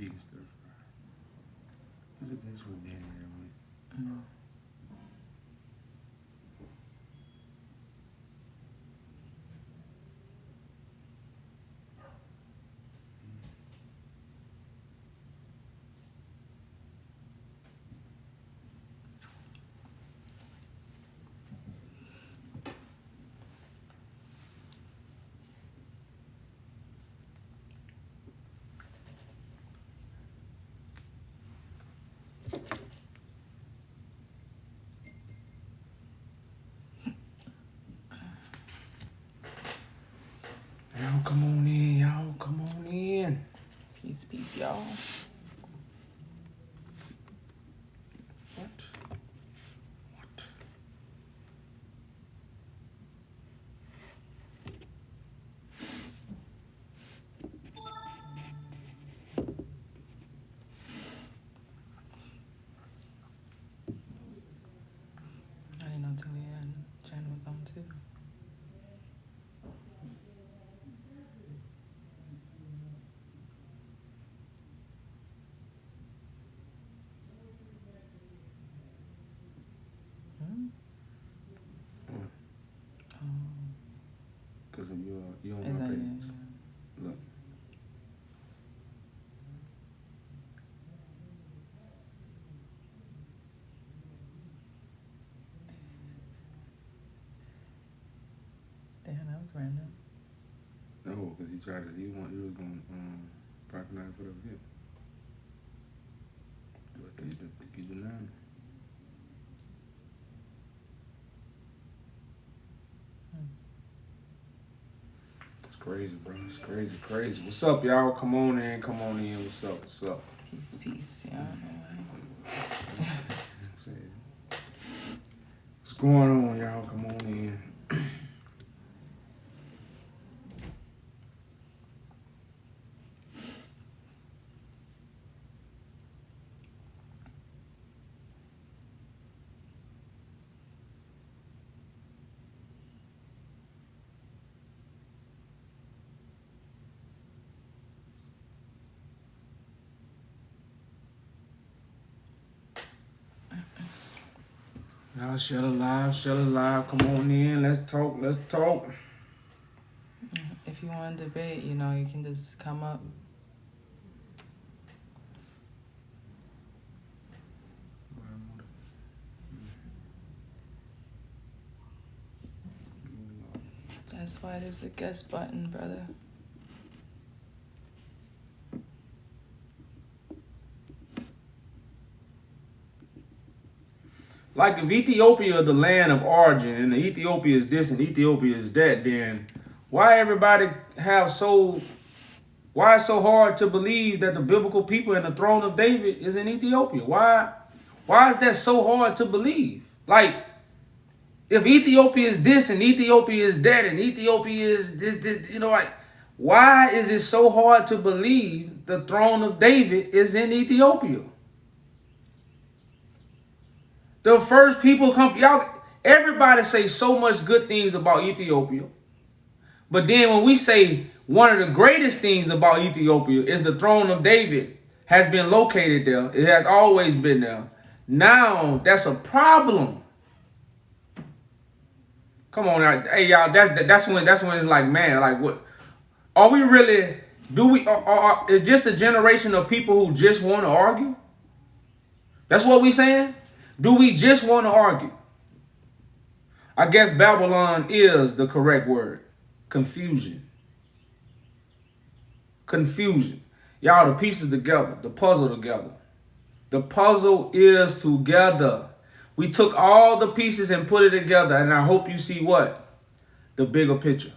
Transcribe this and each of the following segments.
you can stir fry. Look at this one, Danny. Y'all come on in, y'all come on in. Peace, peace, y'all. What? I didn't know Tillian channel was on too. Because of you on Is my that page. it? Look. Damn, that was random. No, because he was going to patronize for the hip. But they think he's denying. It's crazy, bro. It's crazy, crazy. What's up, y'all? Come on in. What's up? What's up? Peace, peace, y'all. What's going on, y'all? Come on in. Y'all share live. Come on in. Let's talk. If you want to debate, you know, you can just come up. That's why there's a guest button, brother. Like if Ethiopia is the land of origin and Ethiopia is this and Ethiopia is that, then why it's so hard to believe that the biblical people and the throne of David is in Ethiopia? Why is that so hard to believe? Like, if Ethiopia is this and Ethiopia is that and Ethiopia is this, you know, like, why is it so hard to believe the throne of David is in Ethiopia? The first people everybody say so much good things about Ethiopia. But then when we say one of the greatest things about Ethiopia is the throne of David has been located there. It has always been there. Now that's a problem. Come on, hey y'all, that's when it's like, man, like what are we really? Is just a generation of people who just want to argue? That's what we saying? Do we just want to argue? I guess Babylon is the correct word. Confusion. Y'all, the pieces together, the puzzle together. The puzzle is together. We took all the pieces and put it together, and I hope you see what? The bigger picture.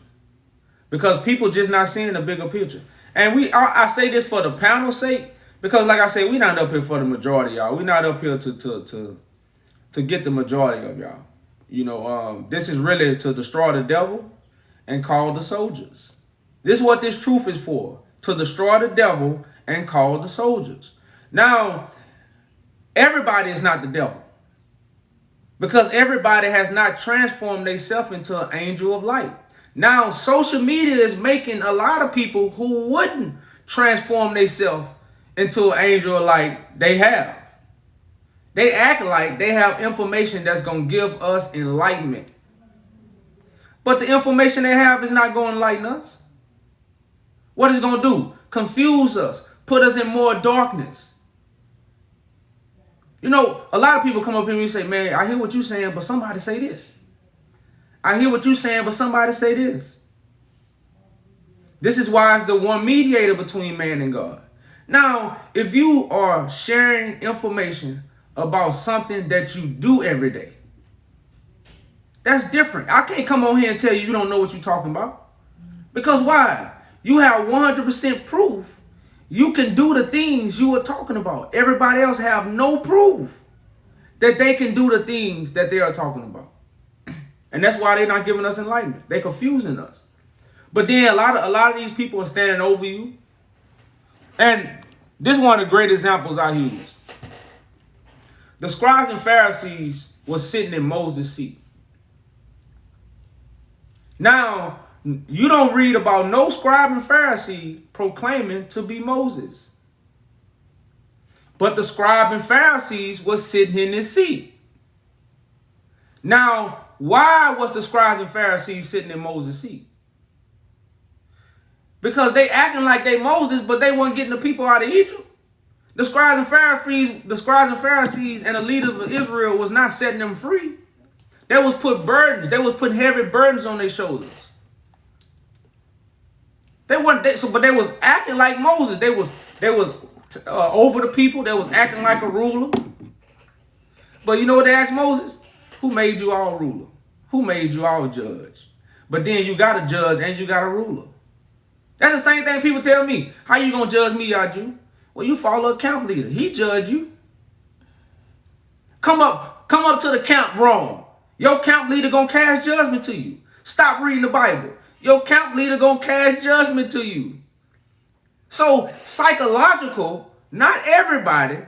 Because people just not seeing the bigger picture. And I say this for the panel's sake, because like I say, we're not up here for the majority, y'all. We're not up here to get the majority of y'all. You know, this is really to destroy the devil and call the soldiers. This is what this truth is for. To destroy the devil and call the soldiers. Now, everybody is not the devil. Because everybody has not transformed themselves into an angel of light. Now, social media is making a lot of people who wouldn't transform themselves into an angel like they have. They act like they have information that's going to give us enlightenment. But the information they have is not going to enlighten us. What is it going to do? Confuse us. Put us in more darkness. You know, a lot of people come up here and me say, man, I hear what you're saying, but somebody say this. I hear what you're saying, but somebody say this. This is why it's the one mediator between man and God. Now, if you are sharing information about something that you do every day, that's different. I can't come on here and tell you don't know what you're talking about. Because why? You have 100% proof you can do the things you are talking about. Everybody else have no proof that they can do the things that they are talking about. And that's why they're not giving us enlightenment. They're confusing us. But then a lot of these people are standing over you. And this is one of the great examples I use. The scribes and Pharisees were sitting in Moses' seat. Now, you don't read about no scribe and Pharisee proclaiming to be Moses. But the scribe and Pharisees were sitting in this seat. Now, why was the scribes and Pharisees sitting in Moses' seat? Because they acting like they Moses, but they weren't getting the people out of Egypt. The scribes and Pharisees and the leaders of Israel was not setting them free. They was put burdens. They was putting heavy burdens on their shoulders. But they was acting like Moses. They was over the people. They was acting like a ruler. But you know what they asked Moses? Who made you all ruler? Who made you all judge? But then you got a judge and you got a ruler. That's the same thing people tell me. How you gonna judge me, y'all Jew? Well, you follow a camp leader. He judge you. Come up to the camp wrong. Your camp leader gonna cast judgment to you. Stop reading the Bible. Your camp leader gonna cast judgment to you. So psychological, not everybody,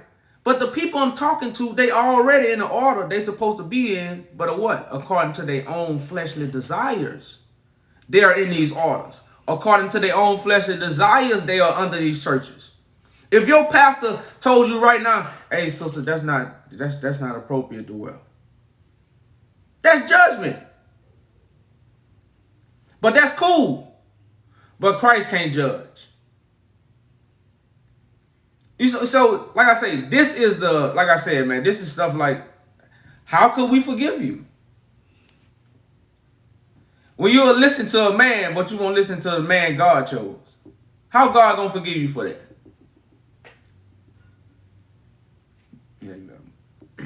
but the people I'm talking to, they already in the order they supposed to be in, but what? According to their own fleshly desires. They are in these orders. According to their own fleshly desires, they are under these churches. If your pastor told you right now, hey, sister, that's not appropriate to wear. That's judgment. But that's cool. But Christ can't judge. So, like I say, this is like I said, man, this is stuff like, how could we forgive you? When you listen to a man, but you won't listen to the man God chose. How God gonna forgive you for that? Yeah, you know.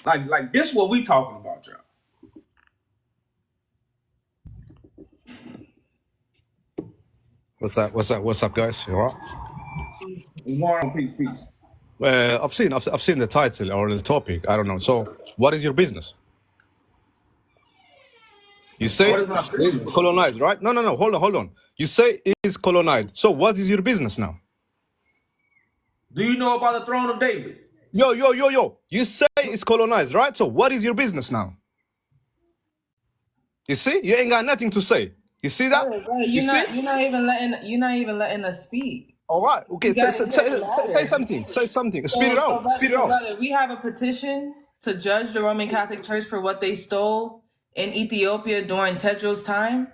Like this what we talking about, y'all. What's up, guys? You all Warren, peace. right? I've seen the title or the topic. I don't know. So, what is your business? You say What is my it's business? colonized, right? No. Hold on. You say it's colonized. So, what is your business now? Do you know about the throne of David? Yo. You say it's colonized, right? So, what is your business now? You see, you ain't got nothing to say. You see that? Right. You see? You're not even letting us speak. All right. Okay. You gotta get Say louder. something. Say something. Speed it So, out. Speed it out. brother, we have a petition to judge the Roman Catholic Church for what they stole in Ethiopia during Tedros' time.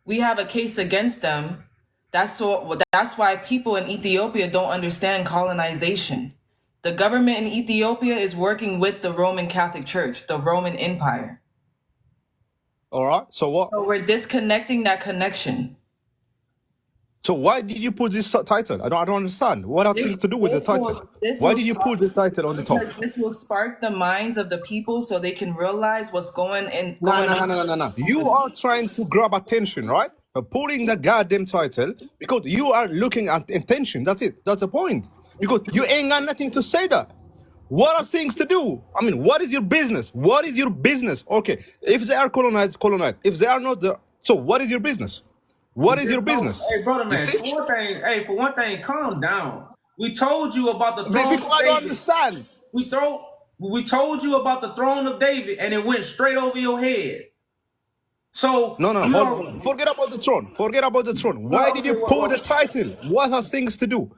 We have a case against them. That's why people in Ethiopia don't understand colonization. The government in Ethiopia is working with the Roman Catholic Church, the Roman Empire. All right. So what? So we're disconnecting that connection. So why did you put this title? I don't understand. What has things to do with the title? Why did you put the title on the top? This will spark the minds of the people so they can realize what's going on. No. You are trying to grab attention, right? By putting the goddamn title because you are looking at attention. That's it. That's the point. Because you ain't got nothing to say that. What are things to do? I mean, what is your business? What is your business? Okay, if they are colonized. If they are not, so what is your business? What is your business? Hey, brother, man. For one thing, calm down. We told you about the throne of David. I don't understand. We told you about the throne of David, and it went straight over your head. So no. Hold on. Forget about the throne. Why did you put the title? What has things to do?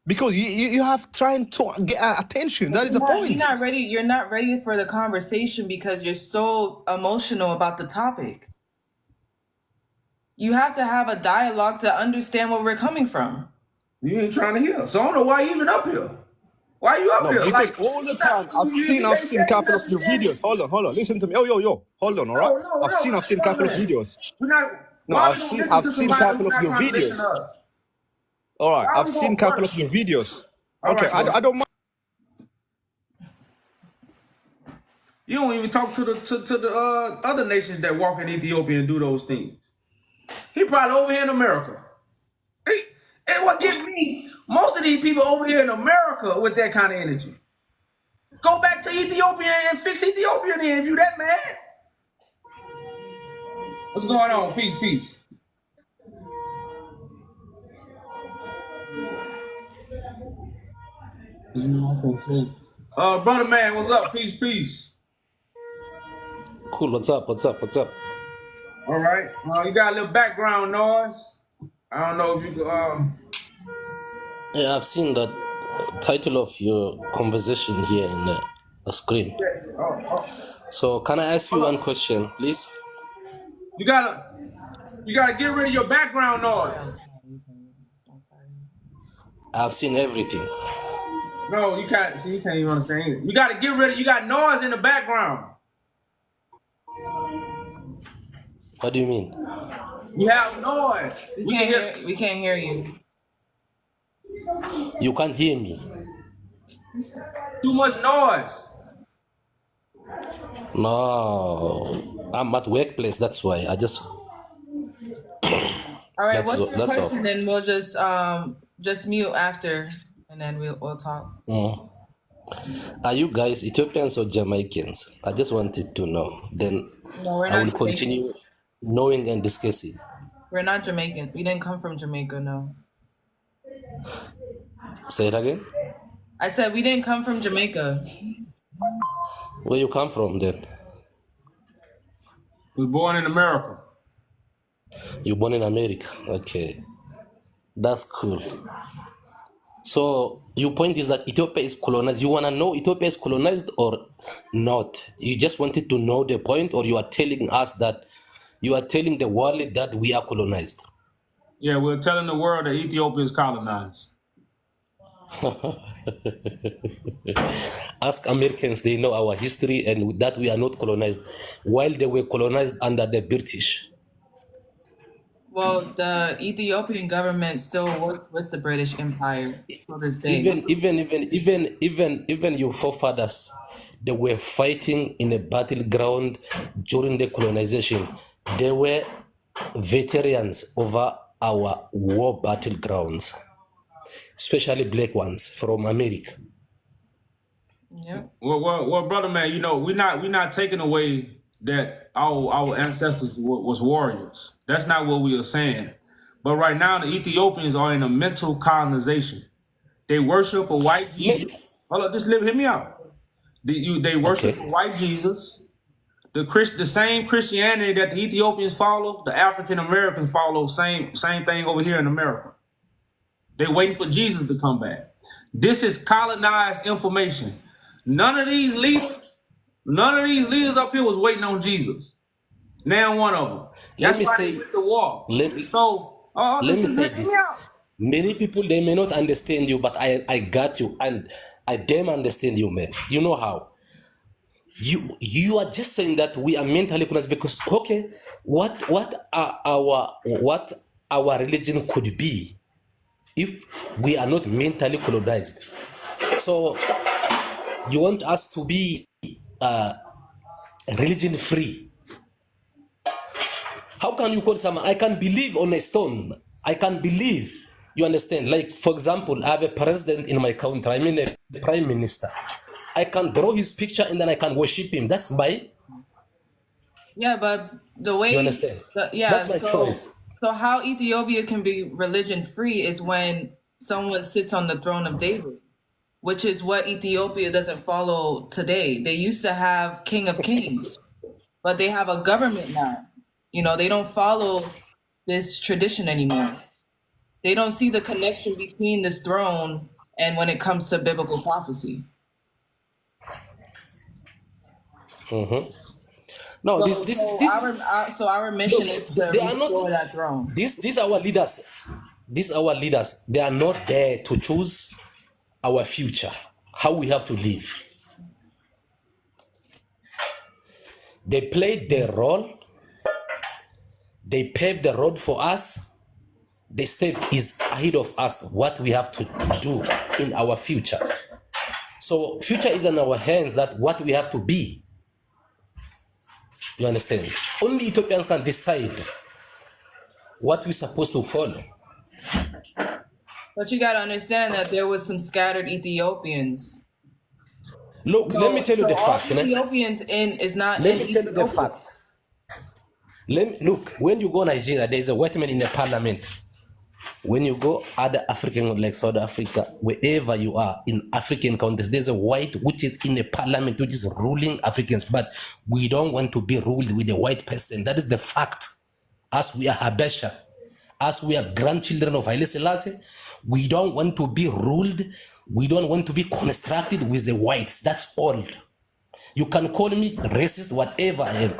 Because you have trying to get attention. That is the You're point. not ready. You're not ready for the conversation because you're so emotional about the topic. You have to have a dialogue to understand where we're coming from. You ain't trying to hear. So I don't know why you even up here. Why you up No, here? because Like all the time I've seen a couple of your videos. Hold on. Listen to me. Yo. Hold on, all right? No, I've seen a couple of videos. We're not. No, Why we gonna listen I've to seen a somebody couple who's of not your trying to listen videos. to us? All right, Why I've we seen a gonna couple work? of your videos. All Okay, right, I don't mind. You don't even talk to the other nations that walk in Ethiopia and do those things. He probably over here in America. And what gives me most of these people over here in America with that kind of energy. Go back to Ethiopia and fix Ethiopia then if you that mad. What's going on? Peace. Brother man, what's up? Peace. Cool. What's up? All right. You got a little background noise. I don't know if you could, Yeah, I've seen the title of your conversation here in the screen. oh, So, can I ask you one question, please? you gotta get rid of your background noise. I've seen everything. No, you can't. See, you can't even understand it. You gotta get rid of. You got noise in the background. What do you mean? You have noise. We can't hear you. You can't hear me. Too much noise. No, I'm at workplace. That's why I just. All right. That's What's your all. question? Then we'll just mute after, and then we'll talk. Are you guys Ethiopians or Jamaicans? I just wanted to know. Then No, we're I will not continue knowing and discussing. We're not Jamaican. We didn't come from Jamaica. No. Say it again. I said we didn't come from Jamaica. Where you come from then? Was born in America. You born in America. Okay, that's cool. So your point is that Ethiopia is colonized. You wanna know Ethiopia is colonized or not? You just wanted to know the point, or you are telling us that you are telling the world that we are colonized? Yeah, we're telling the world that Ethiopia is colonized. Ask Americans, they know our history and that we are not colonized, while they were colonized under the British. Well, the Ethiopian government still works with the British Empire to this day. Even your forefathers, they were fighting in a battleground during the colonization. They were veterans over our war battlegrounds, especially black ones from America. Yeah. Well, brother man, you know, we're not taking away that our ancestors was warriors. That's not what we are saying. But right now, the Ethiopians are in a mental colonization. They worship a white Jesus. Hold on, just hear me out. They worship a white Jesus. The same Christianity that the Ethiopians follow, the African Americans follow. Same thing over here in America. They waiting for Jesus to come back. This is colonized information. None of these leaders up here was waiting on Jesus. Now one of them. Let me That's why say- they went to war. let- So Let me just say hear me this. out. Many people, they may not understand you, but I got you, and I damn understand you, man. You know how? You are just saying that we are mentally colonized because, okay, what our religion could be if we are not mentally colonized. So you want us to be religion free. How can you call someone? I can believe on a stone. I can believe. You understand? Like, for example, I have a president in my country. I mean, a prime minister. I can draw his picture and then I can worship him. That's my. Yeah, but the way You understand? That's my choice. So how Ethiopia can be religion free is when someone sits on the throne of David, which is what Ethiopia doesn't follow today. They used to have King of Kings, but they have a government now. You know, they don't follow this tradition anymore. They don't see the connection between this throne and when it comes to biblical prophecy. No, So, this is so this is our mission look. is to They are not. restore that throne. These our leaders. These our leaders. They are not there to choose our future, how we have to live. They played their role. They paved the road for us. The step is ahead of us, what we have to do in our future. So future is in our hands, that what we have to be. You understand? Only Ethiopians can decide what we're supposed to follow. But you got to understand that there was some scattered Ethiopians. Look, let me tell you So the all fact. Let Ethiopians is not me in tell you the Ethiopia. fact. Look, when you go Nigeria, there is a white man in the parliament. When you go other African, like South Africa, wherever you are in African countries, there's a white which is in the parliament, which is ruling Africans. But we don't want to be ruled with a white person. That is the fact. As we are Habesha, as we are grandchildren of Haile Selassie, we don't want to be ruled. We don't want to be constructed with the whites. That's all. You can call me racist, whatever I am.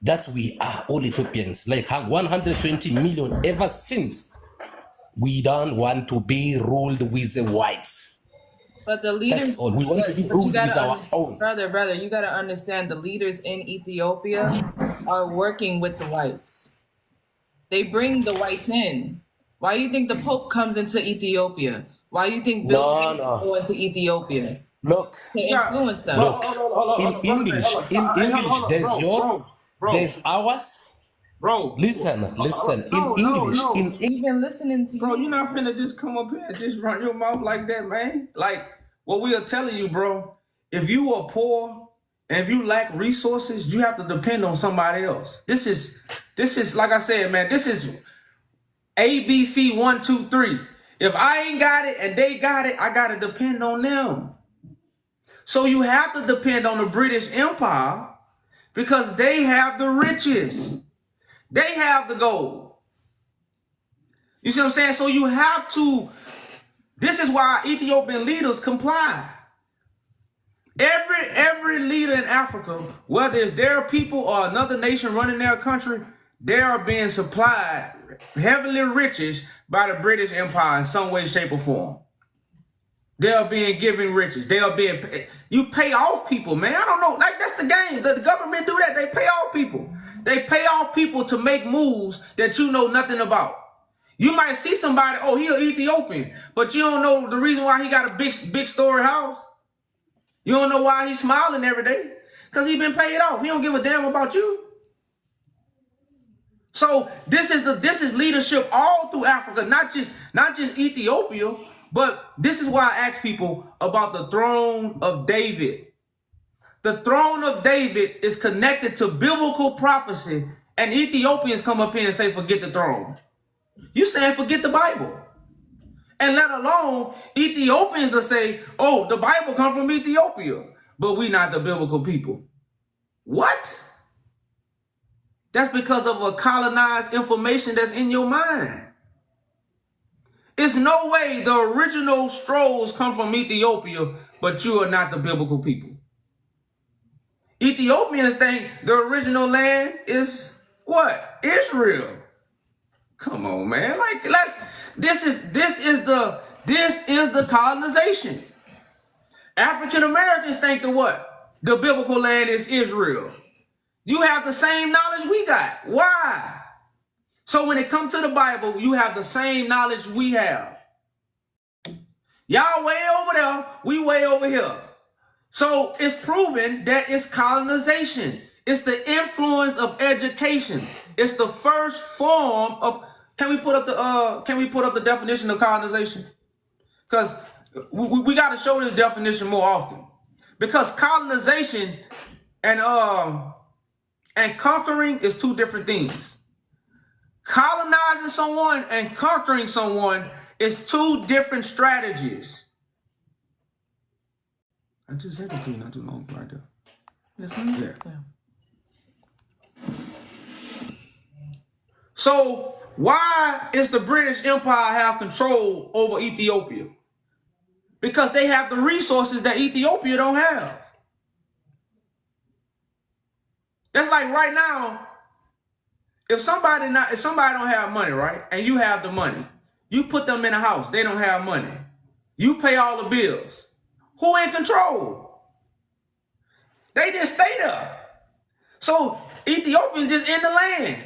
That we are all Ethiopians, like 120 million ever since. We don't want to be ruled with the whites. But the leaders, That's all. We want to be but you ruled gotta with our own. brother, you gotta understand the leaders in Ethiopia are working with the whites. They bring the whites in. Why do you think the Pope comes into Ethiopia? Why do you think Bill Gates go into Ethiopia Look, to influence them? look. In English, there's yours, there's ours. Bro, Listen. In no, English, no. in We've been listening to you. Bro, you're not finna just come up here and just run your mouth like that, man. Like what we are telling you, bro. If you are poor and if you lack resources, you have to depend on somebody else. This is like I said, man. This is ABC 1, 2, 3. If I ain't got it and they got it, I gotta depend on them. So you have to depend on the British Empire because they have the riches. They have the gold. You see what I'm saying? So you have to, this is why Ethiopian leaders comply. Every leader in Africa, whether it's their people or another nation running their country, they are being supplied heavily riches by the British Empire in some way, shape, or form. They are being given riches. They are being, you pay off people, man. I don't know, like that's the game. The government do that. They pay off people. They pay off people to make moves that you know nothing about. You might see somebody, oh, he an Ethiopian, but you don't know the reason why he got a big story house. You don't know why he's smiling every day. Because he been paid off. He don't give a damn about you. So this is leadership all through Africa, not just Ethiopia, but this is why I ask people about the throne of David. The throne of David is connected to biblical prophecy, and Ethiopians come up here and say, forget the throne. You saying forget the Bible. And let alone Ethiopians will say, oh, the Bible comes from Ethiopia, but we not the biblical people. What? That's because of a colonized information that's in your mind. It's no way the original strolls come from Ethiopia, but you are not the biblical people. Ethiopians think the original land is what? Israel. Come on, man. Like this is the colonization. African Americans think the what? The biblical land is Israel. You have the same knowledge we got. Why? So when it comes to the Bible, you have the same knowledge we have. Y'all way over there, we way over here. So it's proven that it's colonization. It's the influence of education. It's the first form of. Can we put up the definition of colonization? Because we got to show this definition more often. Because colonization and conquering is two different things. Colonizing someone and conquering someone is two different strategies. I just said it to you not too long ago right there. This one? Yeah. So why is the British Empire have control over Ethiopia? because they have the resources that Ethiopia don't have. That's like right now, if somebody don't have money, right, and you have the money, you put them in a house, they don't have money. You pay all the bills. Who in control? They just stay there. So Ethiopians just in the land.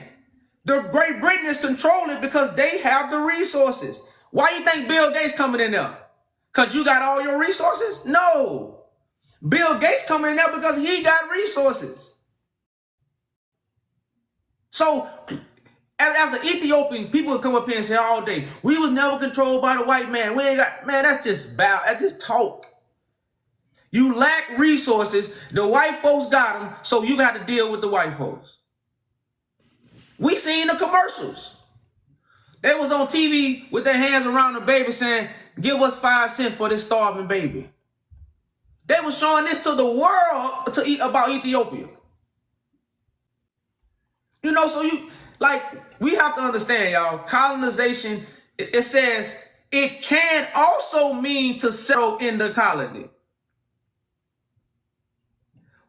The Great Britain is controlling it because they have the resources. Why you think Bill Gates coming in there? Because you got all your resources? No. Bill Gates coming in there because he got resources. So as an Ethiopian, people would come up here and say all day, we was never controlled by the white man. We ain't got, man, that's just bad. That's just talk. You lack resources. The white folks got them, so you got to deal with the white folks. We seen the commercials. They was on TV with their hands around the baby saying, give us 5 cents for this starving baby. They were showing this to the world to eat about Ethiopia. You know, so you, like, we have to understand, y'all, colonization, it says it can also mean to settle in the colony.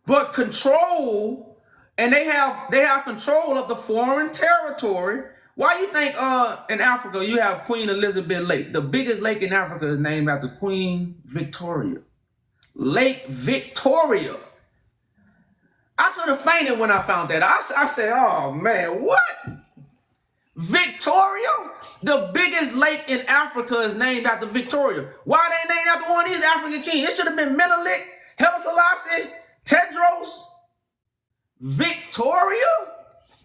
But control, and they have control of the foreign territory. Why you think in Africa you have Queen Elizabeth Lake? The biggest lake in Africa is named after Queen Victoria. Lake Victoria. I could have fainted when I found that. I said, oh man, what? Victoria? The biggest lake in Africa is named after Victoria. Why they named after one of these African kings? It should have been Menelik, Haile Selassie, Tedros, Victoria.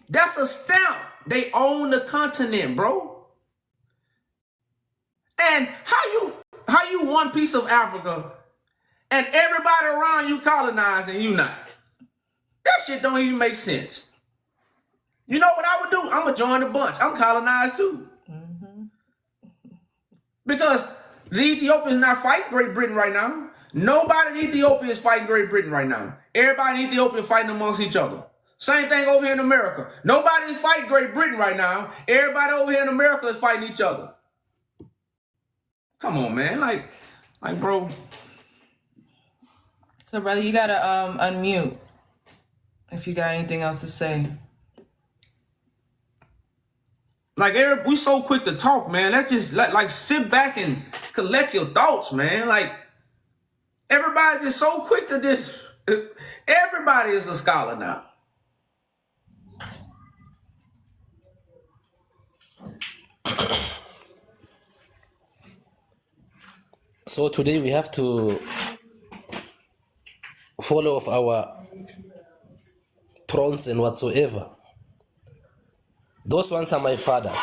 That's a stamp. They own the continent, bro. And how you one piece of Africa and everybody around you colonized and you not? That shit don't even make sense. You know what I would do? I'm gonna join the bunch. I'm colonized too. Because the Ethiopians not fighting Great Britain right now. Nobody in Ethiopia is fighting Great Britain right now. Everybody in Ethiopia is fighting amongst each other. Same thing over here in America. Nobody is fighting Great Britain right now. Everybody over here in America is fighting each other. Come on, man. Like, bro. So, brother, you gotta unmute if you got anything else to say. Like, we so quick to talk, man. Let's just like sit back and collect your thoughts, man. Like, everybody just so quick to just. Everybody is a scholar now. So today we have to follow of our thrones and whatsoever. Those ones are my fathers.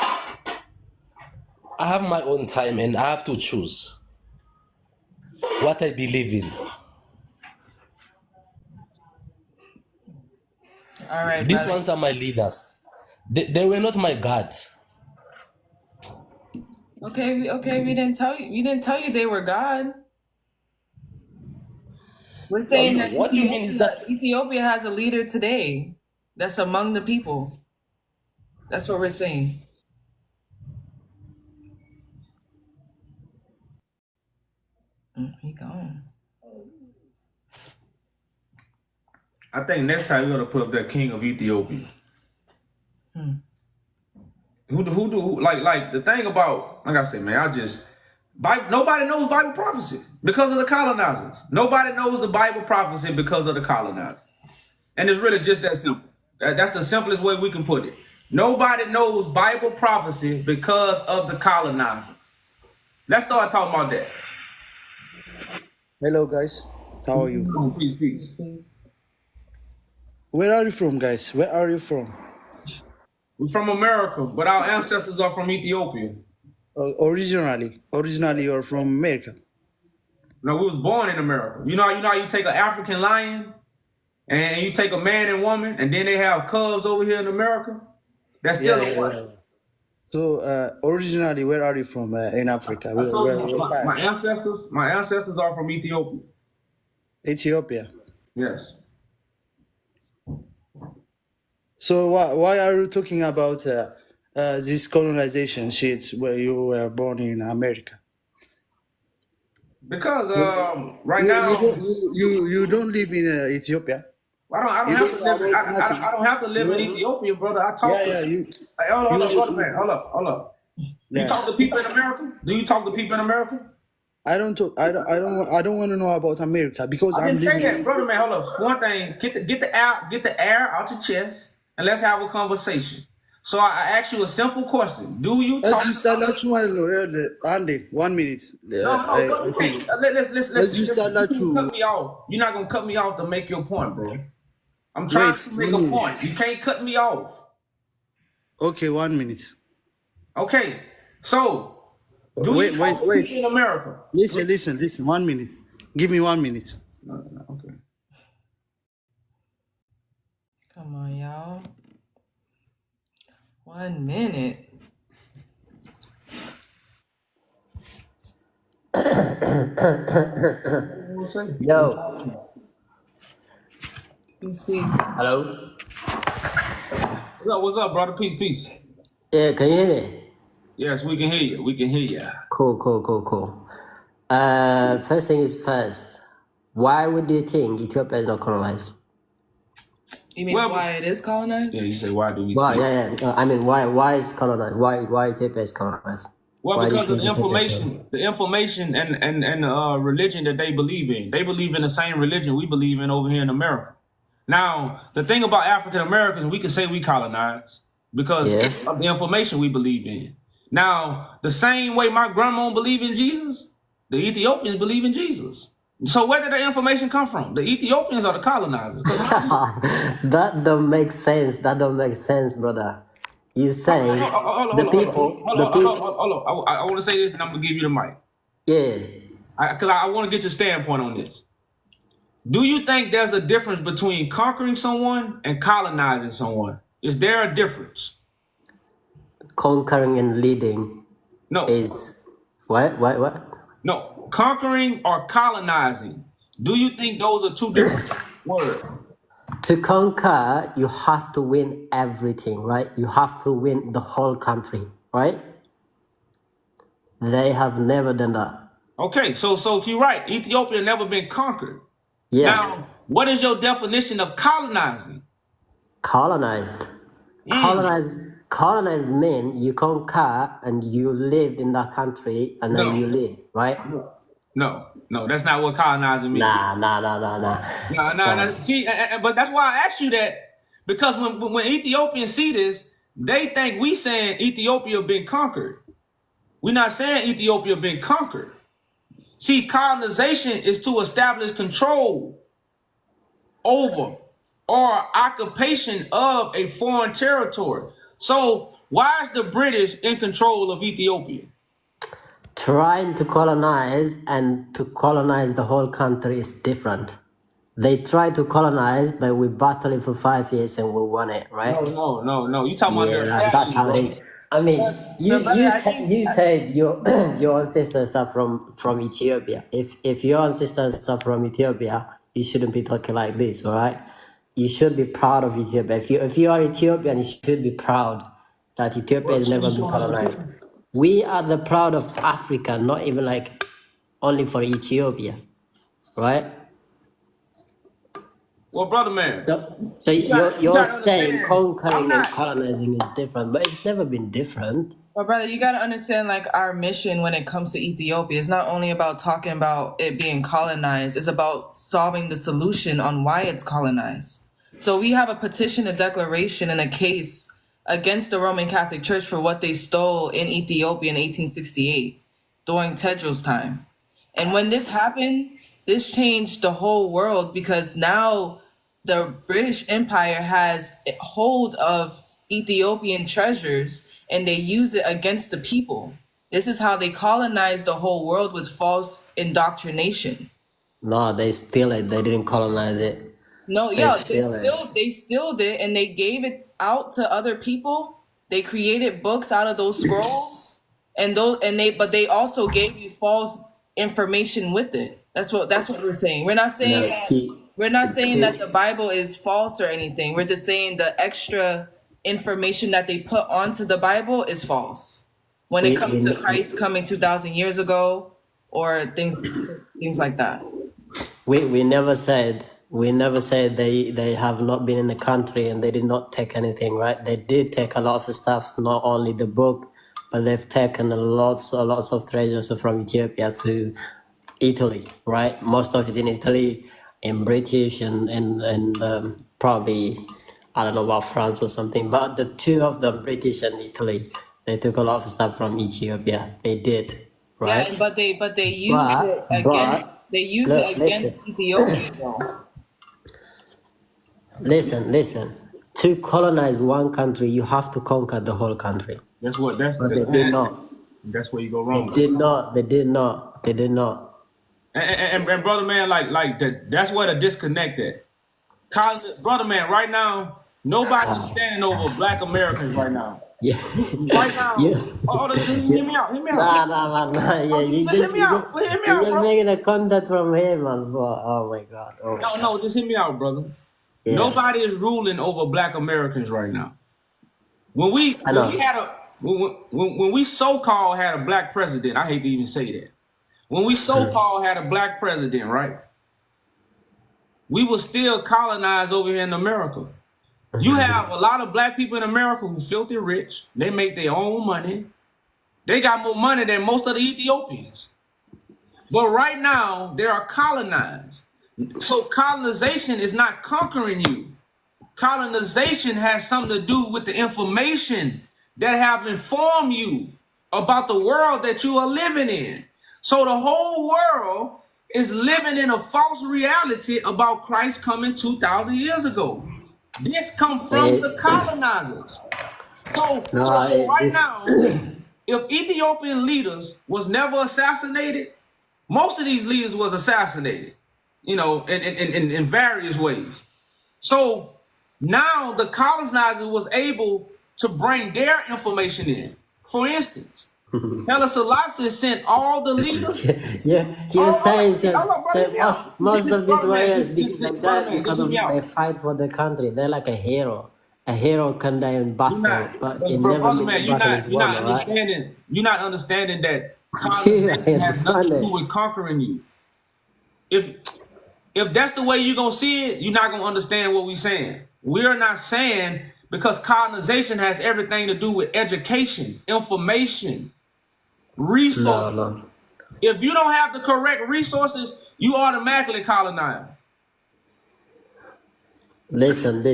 I have my own time and I have to choose what I believe in. All right, These brother. ones are my leaders. They were not my gods. Okay, we didn't tell you. We didn't tell you they were God. We're saying that What you mean is that Ethiopia has a leader today that's among the people. That's what we're saying. He gone. I think next time we're gonna put up that king of Ethiopia. Who like the thing about, like I said, man, nobody knows Bible prophecy because of the colonizers. Nobody knows the Bible prophecy because of the colonizers. And it's really just that simple. That's the simplest way we can put it. Nobody knows Bible prophecy because of the colonizers. Let's start talking about that. Hello, guys. How are you? Peace. Where are you from, guys? Where are you from? We're from America, but our ancestors are from Ethiopia. Originally, you're from America. No, we was born in America. You know how you take an African lion and you take a man and woman, and then they have cubs over here in America? That's still Yeah. So, originally, where are you from in Africa? My ancestors are from Ethiopia. Ethiopia. Yes. So, why are you talking about this colonization shit where you were born in America? Because right You, you, now don't, you don't live in Ethiopia. I don't You have don't to know live. about nothing. I don't have to live in You, Ethiopia, brother. I talk yeah, to. yeah. Hey, hold up, brother man. Hold up. You Yeah. talk to people in America? Do you talk to people in America? I don't talk. I don't want to know about America because I I'm didn't say living that, in. brother man. Hold up. For one thing, get the air out your chest, and let's have a conversation. So I ask you a simple question: do you Let's talk? just start like tomorrow, Andy. 1 minute. No, bro, you Okay. can't. Let's Let's listen. just start You like can't cut to me off. You're not gonna cut me off to make your point, bro. I'm trying wait. to make 1 a minute. point. You can't cut me off. Okay, 1 minute. Okay. So, do you talk to Wait. people in America? Listen. 1 minute. Give me 1 minute. No, okay. Come on, y'all. 1 minute. Yo, Peace. hello. What's up, brother? Peace. Yeah, can you hear me? Yes, we can hear you. We can hear you. Cool. First thing is first. Why would you think Ethiopia is not colonized? You mean Well, why it is colonized? yeah, you say why do we Why? think? Yeah. I mean, why is colonized? Why Ethiopia is colonized? Well, Why do you because of think Ethiopia is colonized? the information and religion that they believe in. They believe in the same religion we believe in over here in America. Now, the thing about African Americans, we can say we colonized because Yeah. of the information we believe in. Now, the same way my grandma believed in Jesus, the Ethiopians believe in Jesus. So where did the information come from? The Ethiopians are the colonizers. That don't make sense. That don't make sense, brother. You saying the people, the people. Hold on. I want to say this and I'm going to give you the mic. Yeah. Because I want to get your standpoint on this. Do you think there's a difference between conquering someone and colonizing someone? Is there a difference? Conquering and leading No. is what? No. Conquering or colonizing. Do you think those are two different words? To conquer, you have to win everything, right? You have to win the whole country, right? They have never done that. Okay, so you're right. Ethiopia never been conquered. Yeah. Now, what is your definition of colonizing? Colonized. Colonized mean you conquer and you lived in that country and then you No. live, right? No, that's not what colonizing means. Nah. No. See, but that's why I asked you that because when Ethiopians see this, they think we saying Ethiopia been conquered. We're not saying Ethiopia been conquered. See, colonization is to establish control over or occupation of a foreign territory. So why is the British in control of Ethiopia? Trying to colonize and to colonize the whole country is different. They try to colonize, but we battled for 5 years and we won it, right? No. You talking about Yeah, the that's how it is. I mean, you said your your ancestors are from Ethiopia. If your ancestors are from Ethiopia, you shouldn't be talking like this, all right? You should be proud of Ethiopia. If you are Ethiopian, you should be proud that Ethiopia has never been colonized. We are the proud of Africa, not even like only for Ethiopia, right? Well, brother man, So you you're gotta saying understand. I'm conquering and not. colonizing is different, but it's never been different. But brother, you gotta understand like our mission when it comes to Ethiopia is not only about talking about it being colonized, it's about solving the solution on why it's colonized. So we have a petition, a declaration, and a case against the Roman Catholic Church for what they stole in Ethiopia in 1868 during Tedros' time. And when this happened, this changed the whole world because now the British Empire has a hold of Ethiopian treasures and they use it against the people. This is how they colonized the whole world with false indoctrination. No, they steal it. They didn't colonize it. No, They yeah, steal it. they stilled it and they gave it out to other people. They created books out of those scrolls and they also gave you false information with it. That's what we're saying. We're not saying No, that the Bible is false or anything. We're just saying the extra information that they put onto the Bible is false. When it comes to Christ coming 2,000 years ago or things like that. We never said they have not been in the country and they did not take anything, right? They did take a lot of stuff, not only the book, but they've taken lots of treasures from Ethiopia to Italy, right? Most of it in Italy, in British and probably I don't know about France or something, but the two of them, British and Italy, they took a lot of stuff from Ethiopia. They did, right? Yeah, but they used it against look, Ethiopia though. listen. To colonize one country, you have to conquer the whole country. That's But they did not. That's where you go wrong. They did not. And brother man, like that. That's where the disconnect at. Brother man, right now, nobody's standing over Black Americans right now. Yeah. Right now. Yeah. Hear me out. Nah. Yeah, Just hear me out. Hear me you're out, just bro. making a contact from him, man. Oh my God. No, just hear me out, brother. Yeah. Nobody is ruling over Black Americans right now. When we so-called had a Black president, I hate to even say that. When we so-called had a Black president, right? We were still colonized over here in America. You have a lot of Black people in America who filthy rich. They make their own money. They got more money than most of the Ethiopians. But right now, they are colonized. So colonization is not conquering you. Colonization has something to do with the information that have informed you about the world that you are living in. So the whole world is living in a false reality about Christ coming 2,000 years ago. This comes from the colonizers. So right now, if Ethiopian leaders was never assassinated, most of these leaders was assassinated, you know, in various ways. So now the colonizer was able to bring their information in. For instance, Haile Selassie sent all the leaders. You're saying most of these warriors become that because they fight for the country. They're like a hero. A hero can die in battle, but it never means the battle is won, right? You're not understanding that colonization has nothing to do with conquering you. If that's the way you're gonna see it, you're not gonna understand what we're saying. We're not saying, because colonization has everything to do with education, information, resources. No. If you don't have the correct resources, you automatically colonize. Listen.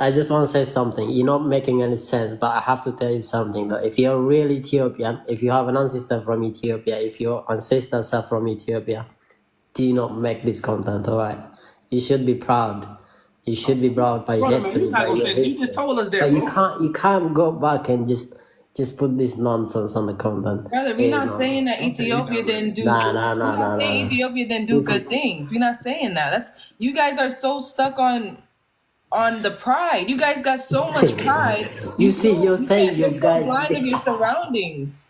I just want to say something. You're not making any sense, but I have to tell you something though. If you're real Ethiopian, if you have an ancestor from Ethiopia, if your ancestors are from Ethiopia, do not make this content, alright? You should be proud. You should be proud by your history, by your history. You just told us that, but you can't go back and just put this nonsense on the content. Brother, we're not saying that Ethiopia didn't do. We're not saying Ethiopia didn't do good things. We're not saying that. You guys are so stuck on the pride. You guys got so much pride. You're saying you so guys blind of your surroundings.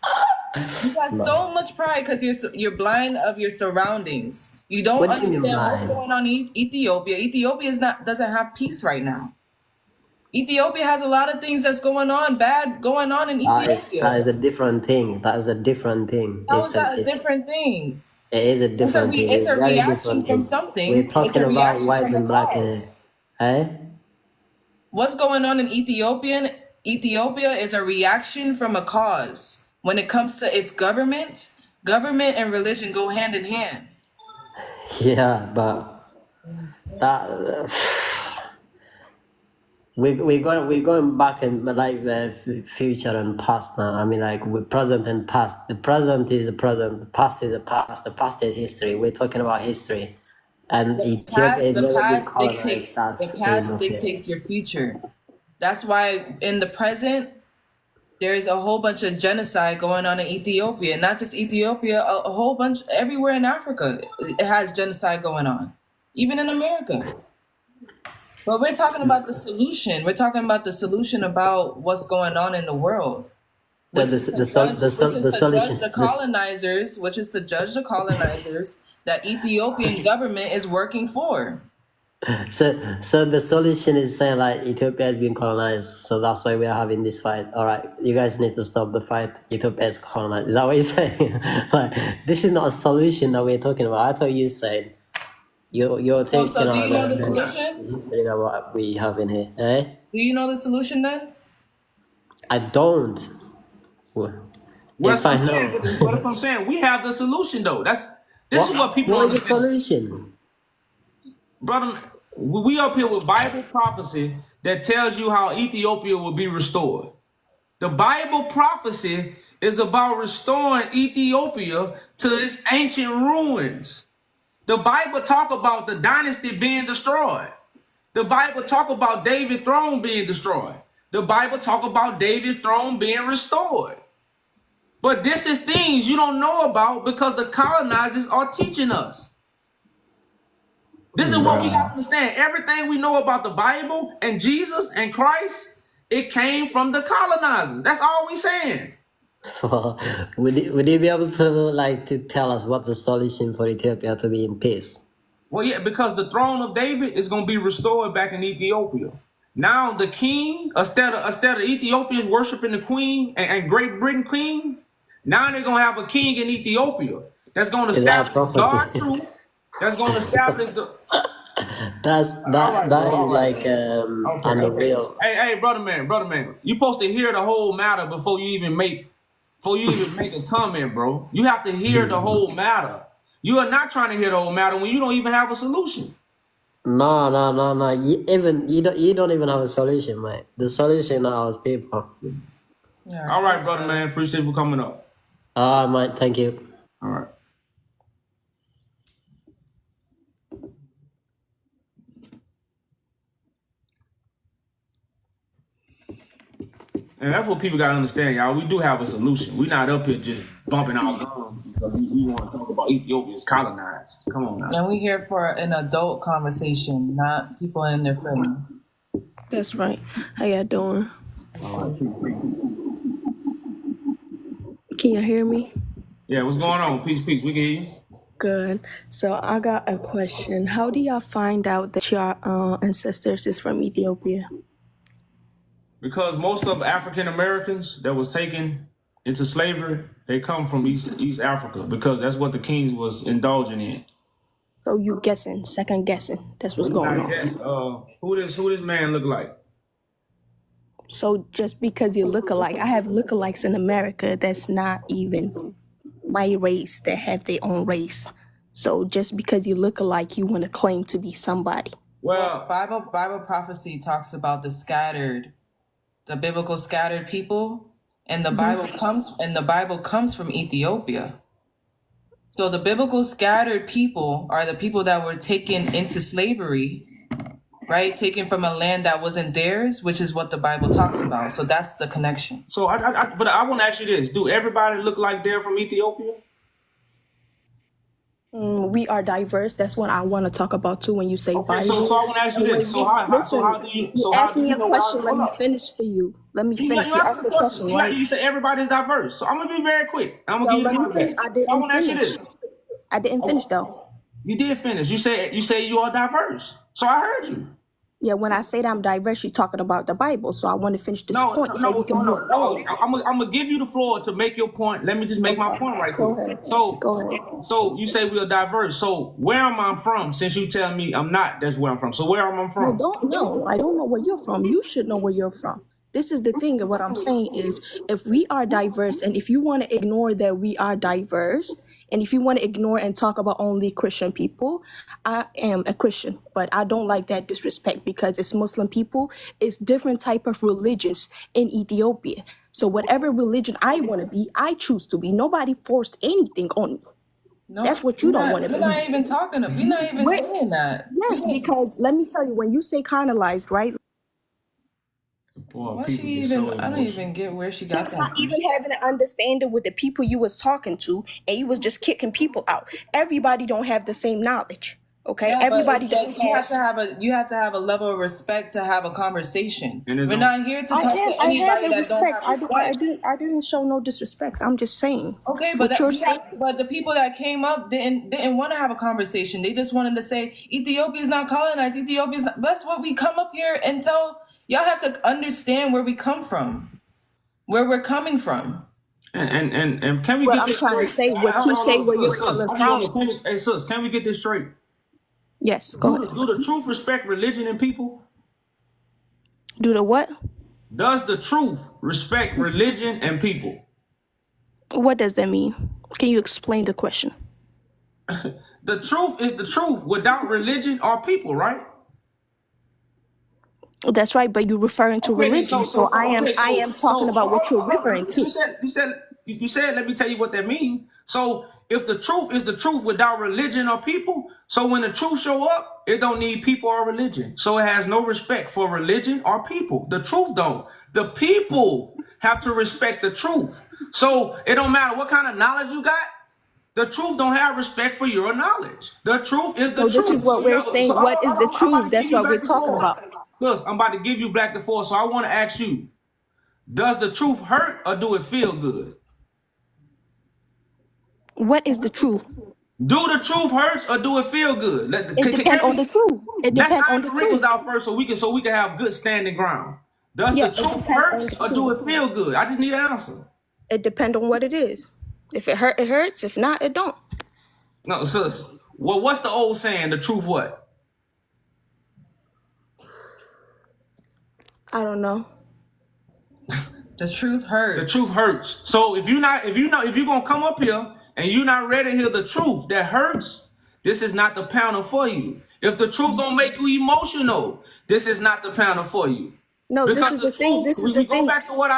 You got so much pride because you're blind of your surroundings. You don't understand what's going on in Ethiopia. Ethiopia doesn't have peace right now. Ethiopia has a lot of things that's bad going on in Ethiopia. That is a different thing. How is that a different thing? It is a different thing. It's a reaction from something. We're talking about white and black. What's going on in Ethiopia? Ethiopia is a reaction from a cause. When it comes to its government and religion go hand in hand. Yeah, but that we're going back and like the future and past now. I mean, like with present and past. The present is the present. The past is the past. The past is history. We're talking about history, and the past dictates your future. That's why in the present, there is a whole bunch of genocide going on in Ethiopia. Not just Ethiopia, a whole bunch everywhere in Africa. It has genocide going on, even in America. But we're talking about the solution. We're talking about the solution about what's going on in the world. The solution. The colonizers, which is to judge the colonizers that Ethiopian government is working for. So the solution is saying like Ethiopia has been colonized, so that's why we are having this fight. All right, you guys need to stop the fight. Ethiopia is colonized. Is that what you're saying? Like, this is not a solution that we're talking about. I thought you said you're So, taking do you know the the solution? history of what we have in here, eh? Do you know the solution then? I don't. Well, If that's I what I'm saying. know, But what I'm saying, we have the solution though. This is what people what don't is the understand, solution? brother. We up here with Bible prophecy that tells you how Ethiopia will be restored. The Bible prophecy is about restoring Ethiopia to its ancient ruins. The Bible talk about the dynasty being destroyed. The Bible talk about David's throne being destroyed. The Bible talk about David's throne being restored. But this is things you don't know about because the colonizers are teaching us. This is what we got to understand. Everything we know about the Bible and Jesus and Christ, it came from the colonizers. That's all we saying. Would you be able to like to tell us what's the solution for Ethiopia to be in peace? Well, yeah, because the throne of David is going to be restored back in Ethiopia. Now the king, instead of Ethiopians worshiping the queen and Great Britain queen, now they're going to have a king in Ethiopia that's going to Is that a establish God's prophecy? truth. That's going to establish the. That is like Okay. unreal. Hey, brother man, you supposed to hear the whole matter before you even make a comment, bro. You have to hear the whole matter. You are not trying to hear the whole matter when you don't even have a solution. No. You don't even have a solution, mate. The solution now is people. Yeah. All right, brother man, appreciate you for coming up. Mate, thank you. All right. And that's what people gotta understand, y'all. We do have a solution. We're not up here just bumping our gums because we want to talk about Ethiopia's colonized. Come on now. And we're here for an adult conversation, not people in their feelings. That's right. How y'all doing? All right, peace. Can you hear me? Yeah, what's going on? Peace. We can hear you. Good. So I got a question. How do y'all find out that your ancestors is from Ethiopia? Because most of African Americans that was taken into slavery, they come from East Africa because that's what the kings was indulging in. So you guessing, second guessing. That's what's going on. Yes. Who this man look like? So just because you look alike, I have lookalikes in America that's not even my race that have their own race. So just because you look alike, you want to claim to be somebody. Well, Bible prophecy talks about the biblical scattered people, and the Bible comes from Ethiopia. So the biblical scattered people are the people that were taken into slavery, right? Taken from a land that wasn't theirs, which is what the Bible talks about. So that's the connection. so but I want to ask you this: do everybody look like they're from Ethiopia? We are diverse. That's what I want to talk about too when you say Okay, Bible. so I want to ask you this: how do you? You asked me a question. Let me finish for you. Let me finish. You asked the question, right? You said everybody's diverse, so I'm gonna be very quick. I'm gonna So give let you me the finish. feedback. I want to ask you this. I didn't finish though. You did finish. You say you are diverse, so I heard you. Yeah, when I say that I'm diverse, you're talking about the Bible. So I want to finish this point so we can move on. I'm gonna give you the floor to make your point. Let me just make my point right Go quick. ahead. So, Go ahead. so you say we are diverse. So where am I from? Since you tell me I'm not, that's where I'm from. So where am I I from? don't know. I don't know where you're from. You should know where you're from. This is the thing. What I'm saying is, if we are diverse, and if you want to ignore that we are diverse, and if you want to ignore and talk about only Christian people, I am a Christian, but I don't like that disrespect because it's Muslim people. It's different type of religions in Ethiopia. So whatever religion I want to be, I choose to be. Nobody forced anything on me. No, That's what you don't want to be. We're not even saying that. Yes, because let me tell you, when you say colonized, right? Boy, I don't even get where she got That's that not from. even having an understanding with the people you was talking to, and you was just kicking people out. Everybody don't have the same knowledge. Okay, Yeah, everybody but doesn't you have. have to have a level of respect to have a conversation. And it's We're on. not here to I talk am. to I have anybody the that don't respect. have respect. I didn't show no disrespect. I'm just saying. Okay, but What you're saying. but the people that came up didn't want to have a conversation. They just wanted to say Ethiopia is not colonized. Ethiopia is not. That's what we come up here and tell y'all. Have to understand where we come from, where we're coming from. And can we What get I'm this trying to straight? say. What you say. Where you're Sus, coming I just from. want to, hey, sus, can we get this straight? Yes. Go ahead. Do the truth respect religion and people? Do the what? Does the truth respect religion and people? What does that mean? Can you explain the question? The truth is the truth without religion or people, right? That's right, but you're referring to Okay, then religion. So I am talking about what you're hold referring on. to. You said let me tell you what that means. So if the truth is the truth without religion or people, so when the truth show up, it don't need people or religion. So it has no respect for religion or people. The truth don't. The people have to respect the truth. So it don't matter what kind of knowledge you got. The truth don't have respect for your knowledge. The truth is the So this truth. is what we're saying. What is the I'm about truth? to give That's you what we're back the talking floor. about. Sus, I'm about to give you back the floor. So I want to ask you, does the truth hurt or do it feel good? What is the truth? Do the truth hurts or do it feel good? It depends on the truth. It Let's depends on iron the the wrinkles truth. out first so we can have good standing ground. Does Yeah, the it truth depends on hurt the or do truth. it feel good? I just need an answer. It depends on what it is. If it hurt, it hurts. If not, it don't. No, sis. Well, what's the old saying? The truth what? I don't know. The truth hurts. The truth hurts. So if you're gonna come up here and you're not ready to hear the truth that hurts, this is not the panel for you. If the truth don't make you emotional, this is not the panel for you. No, this Because is the the thing. truth, This is the we go thing. back to what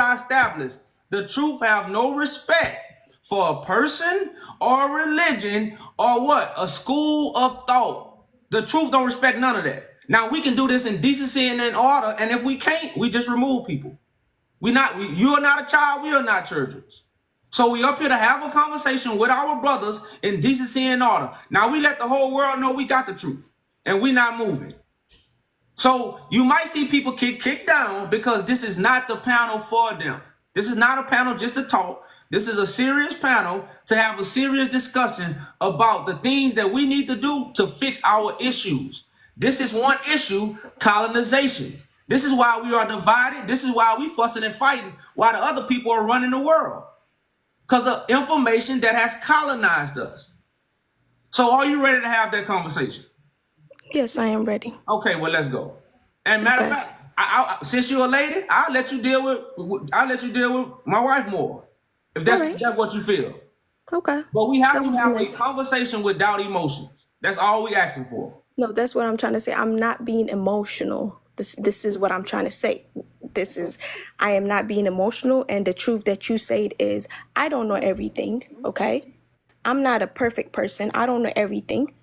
I established. The truth have no respect for a person or a religion or what? A school of thought. The truth don't respect none of that. Now we can do this in decency and in order, and if we can't, we just remove people. You are not a child, we are not children. So we up here to have a conversation with our brothers in decency and order. Now we let the whole world know we got the truth and we not moving. So you might see people kicked down because this is not the panel for them. This is not a panel just to talk. This is a serious panel to have a serious discussion about the things that we need to do to fix our issues. This is one issue, colonization. This is why we are divided. This is why we fussing and fighting while the other people are running the world. Because of information that has colonized us. So are you ready to have that conversation? Yes, I am ready. Okay, well, let's go. And matter of Okay. fact, since you're a lady, I'll let you deal with my wife more. If All right. that's what you feel. Okay. But we have That to would be have a nice. conversation without emotions. That's all we asking for. No, that's what I'm trying to say. I'm not being emotional. This is what I'm trying to say. I am not being emotional, and the truth that you said is I don't know everything, okay? I'm not a perfect person. I don't know everything.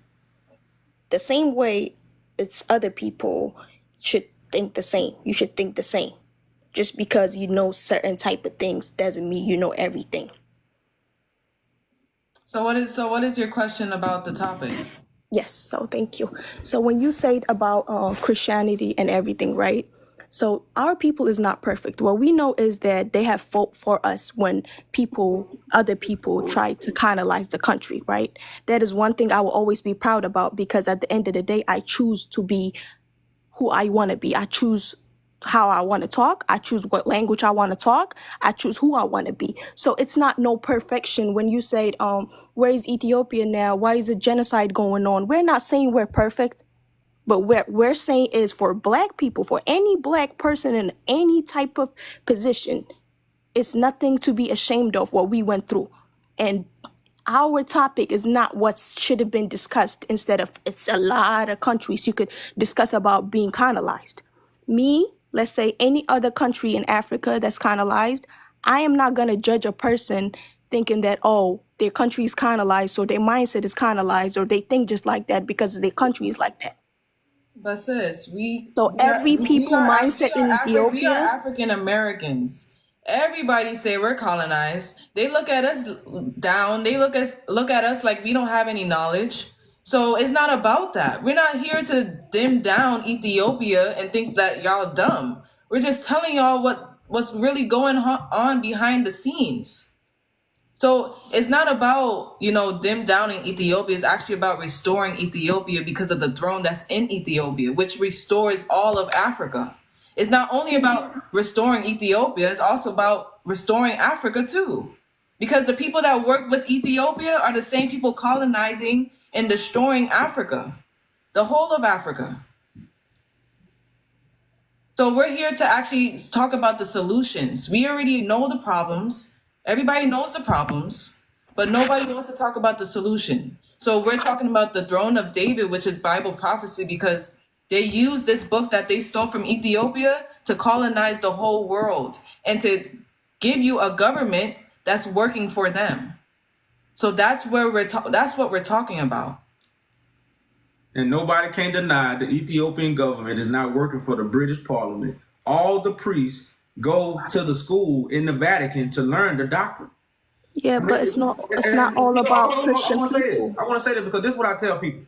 The same way it's other people should think the same. You should think the same. Just because you know certain type of things doesn't mean you know everything. So what is your question about the topic? Yes, so thank you. So when you said about Christianity and everything, right? So our people is not perfect. What we know is that they have fought for us when other people try to colonize the country, right? That is one thing I will always be proud about because at the end of the day, I choose to be who I want to be. I choose how I want to talk. I choose what language I want to talk. I choose who I want to be. So it's not no perfection. When you said, where is Ethiopia now? Why is a genocide going on? We're not saying we're perfect, but what we're saying is for Black people, for any Black person in any type of position, it's nothing to be ashamed of what we went through. And our topic is not what should have been discussed. Instead of, it's a lot of countries you could discuss about being colonized. Me, let's say any other country in Africa that's colonized, I am not going to judge a person thinking that, oh, their country is colonized, so their mindset is colonized, or they think just like that because their country is like that. But sis, So every people mindset in We are Ethiopia, African Americans. Everybody say we're colonized. They look at us down. They look at us like we don't have any knowledge. So it's not about that. We're not here to dim down Ethiopia and think that y'all dumb. We're just telling y'all what's really going on behind the scenes. So it's not about, dim downing Ethiopia. It's actually about restoring Ethiopia because of the throne that's in Ethiopia, which restores all of Africa. It's not only about restoring Ethiopia, it's also about restoring Africa too. Because the people that work with Ethiopia are the same people colonizing and destroying Africa, the whole of Africa. So we're here to actually talk about the solutions. We already know the problems. Everybody knows the problems, but nobody wants to talk about the solution. So we're talking about the throne of David, which is Bible prophecy, because they use this book that they stole from Ethiopia to colonize the whole world and to give you a government that's working for them. So that's where that's what we're talking about. And nobody can deny the Ethiopian government is not working for the British Parliament. All the priests go to the school in the Vatican to learn the doctrine. Yeah, but it's not all about Christian people. I want to say that because this is what I tell people.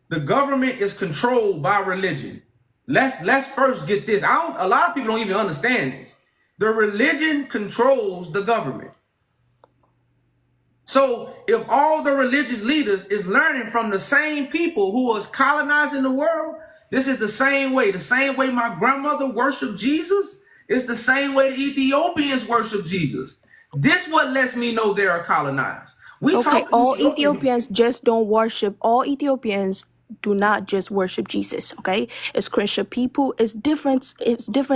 The government is controlled by religion. Let's first get this. A lot of people don't even understand this. The religion controls the government. So if all the religious leaders is learning from the same people who was colonizing the world, this is the same way. The same way my grandmother worshiped Jesus is the same way the Ethiopians worship Jesus. This what lets me know they are colonized. All Ethiopians just don't worship. All Ethiopians do not just worship Jesus, okay? It's Christian people, it's different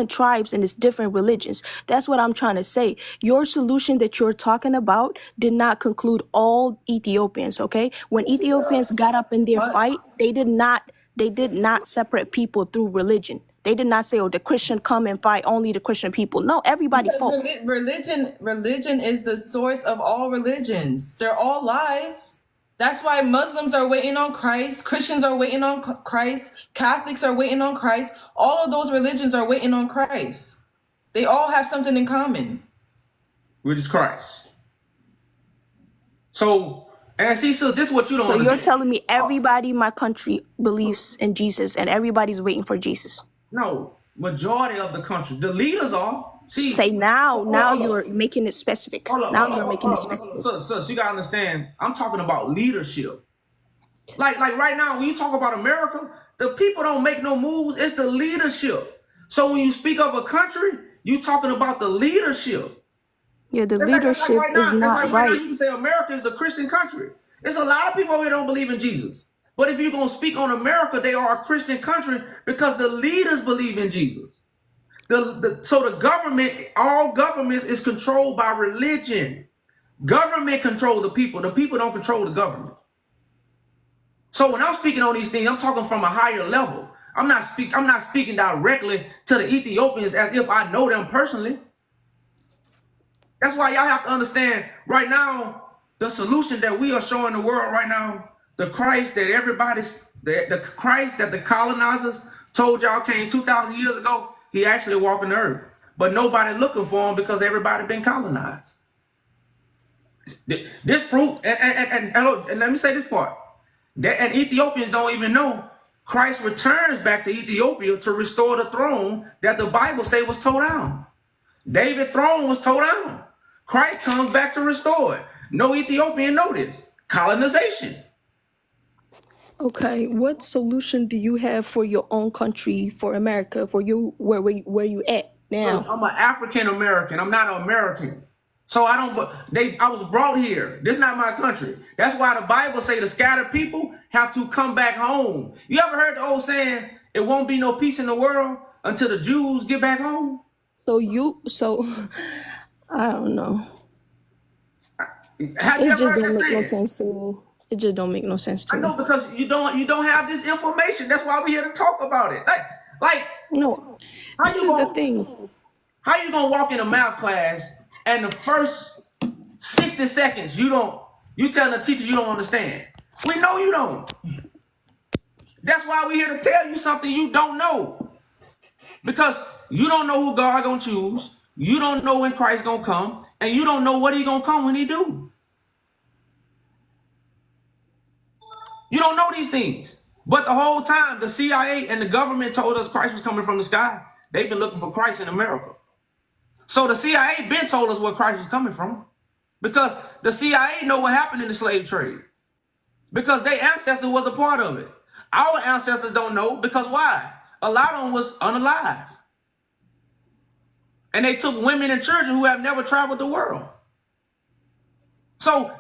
tribes and it's different religions. That's what I'm trying to say. Your solution that you're talking about did not conclude all Ethiopians, okay? When Ethiopians got up in their fight, they did not separate people through religion. They did not say, oh, the Christian come and fight only the Christian people. No, everybody fought. Religion is the source of all religions. They're all lies. That's why Muslims are waiting on Christ. Christians are waiting on Christ. Catholics are waiting on Christ. All of those religions are waiting on Christ. They all have something in common, which is Christ. So, and see, so this is what you don't understand. You're telling me everybody in my country believes in Jesus and everybody's waiting for Jesus. No, majority of the country. The leaders are. See, say now you're making it specific. Now you're making it specific. So you gotta understand, I'm talking about leadership. Like right now, when you talk about America, the people don't make no moves, it's the leadership. So when you speak of a country, you talking about the leadership. Yeah, the leadership is not right. You can say America is the Christian country. There's a lot of people over here don't believe in Jesus. But if you're gonna speak on America, they are a Christian country because the leaders believe in Jesus. So the government, all governments is controlled by religion. Government control the people. The people don't control the government. So when I'm speaking on these things, I'm talking from a higher level. I'm not speaking directly to the Ethiopians as if I know them personally. That's why y'all have to understand right now, the solution that we are showing the world right now, the Christ that the Christ that the colonizers told y'all came 2,000 years ago, he actually walking the earth. But nobody looking for him because everybody been colonized. This proof, and let me say this part, and Ethiopians don't even know, Christ returns back to Ethiopia to restore the throne that the Bible say was tore down. David's throne was tore down. Christ comes back to restore it. No Ethiopian know this. Colonization. Okay, what solution do you have for your own country, for America, for you, where you at now? I'm an African American. I'm not an American. So I was brought here. This is not my country. That's why the Bible say the scattered people have to come back home. You ever heard the old saying, it won't be no peace in the world until the Jews get back home? So I don't know. It just don't make no sense to me. It just don't make no sense to me. I know, because you don't have this information. That's why we're here to talk about it. Like no. How you gonna walk in a math class and the first 60 seconds you telling the teacher you don't understand? We know you don't. That's why we're here to tell you something you don't know. Because you don't know who God gonna choose, you don't know when Christ gonna come, and you don't know what he gonna come when he do. You don't know these things. But the whole time, the CIA and the government told us Christ was coming from the sky. They've been looking for Christ in America. So the CIA been told us where Christ was coming from. Because the CIA know what happened in the slave trade. Because their ancestors was a part of it. Our ancestors don't know because why? A lot of them was unalive. And they took women and children who have never traveled the world. So,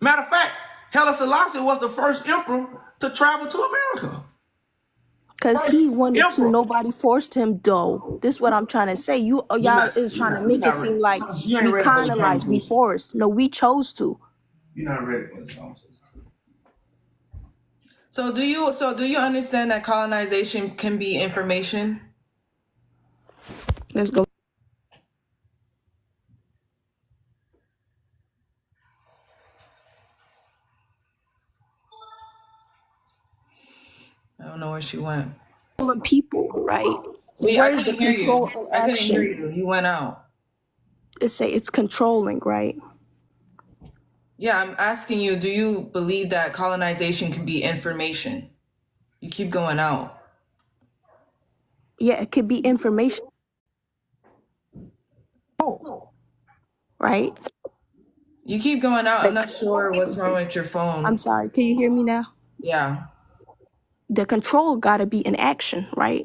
matter of fact, Haile Selassie was the first emperor to travel to America. Because he wanted to. Emperor. Nobody forced him, though. This is what I'm trying to say. Y'all is trying to make it seem like You we ain't ready for this colonized, we conversation. forced. No, we chose to. You're not ready for this conversation. So do you understand that colonization can be information? Let's go. I don't know where she went. Controlling people, right? So Wait, I where's the couldn't hear control you. and I couldn't hear action? you. You went out. It's controlling, right? Yeah, I'm asking you, do you believe that colonization can be information? You keep going out. Yeah, it could be information, right? You keep going out. I'm Like, not sure what's wrong with your phone. I'm sorry, can you hear me now? Yeah. The control gotta be in action, right?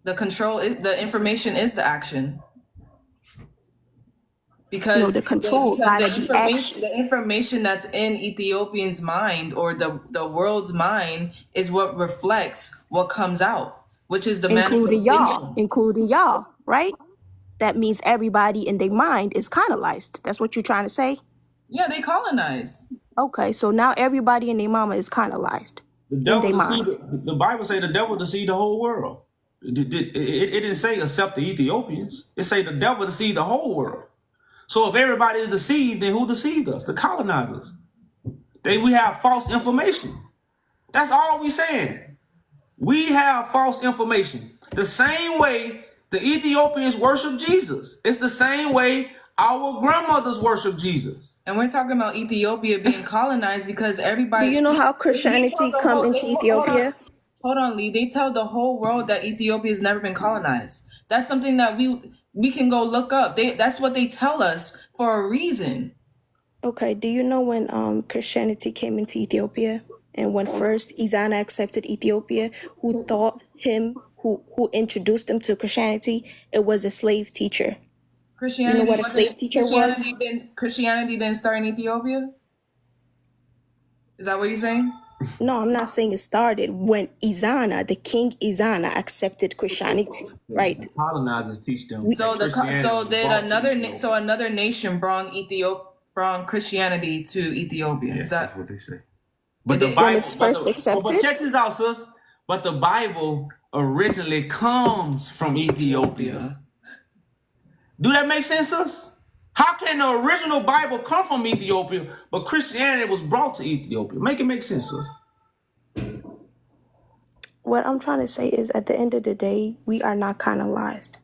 The information is the action. Because the control gotta be action. the information that's in Ethiopians' mind or the world's mind is what reflects what comes out, which is the Including manifestation. y'all, right? That means everybody in their mind is colonized. That's what you're trying to say? Yeah, they colonize. Okay, so now everybody and their mama is colonized The in devil their mind. the Bible say the devil deceived the whole world. It didn't say except the Ethiopians. It say the devil deceived the whole world. So if everybody is deceived, then who deceived us? The colonizers. We have false information. That's all we saying. We have false information. The same way the Ethiopians worship Jesus. It's the same way our grandmothers worship Jesus. And we're talking about Ethiopia being colonized because everybody. Do you know how they Christianity tell the come whole- into they- Ethiopia? Hold on, Lee. They tell the whole world that Ethiopia has never been colonized. That's something that we can go look up. That's what they tell us for a reason. Okay, do you know when Christianity came into Ethiopia and when first Izana accepted Ethiopia, who taught him, who introduced him to Christianity, it was a slave teacher. Christianity. You know what a slave teacher was? Christianity didn't start in Ethiopia. Is that what you're saying? No, I'm not saying it started when Izana, the king Izana, accepted Christianity, right? The colonizers teach them. Another nation brought Christianity to Ethiopia. Yes, Is that that's what they say. But Did the they- Bible, When it's first accepted? But check this out, sis. But the Bible originally comes from Ethiopia. Do that make sense, sis? How can the original Bible come from Ethiopia, but Christianity was brought to Ethiopia? Make it make sense, sis. What I'm trying to say is, at the end of the day, we are not colonized.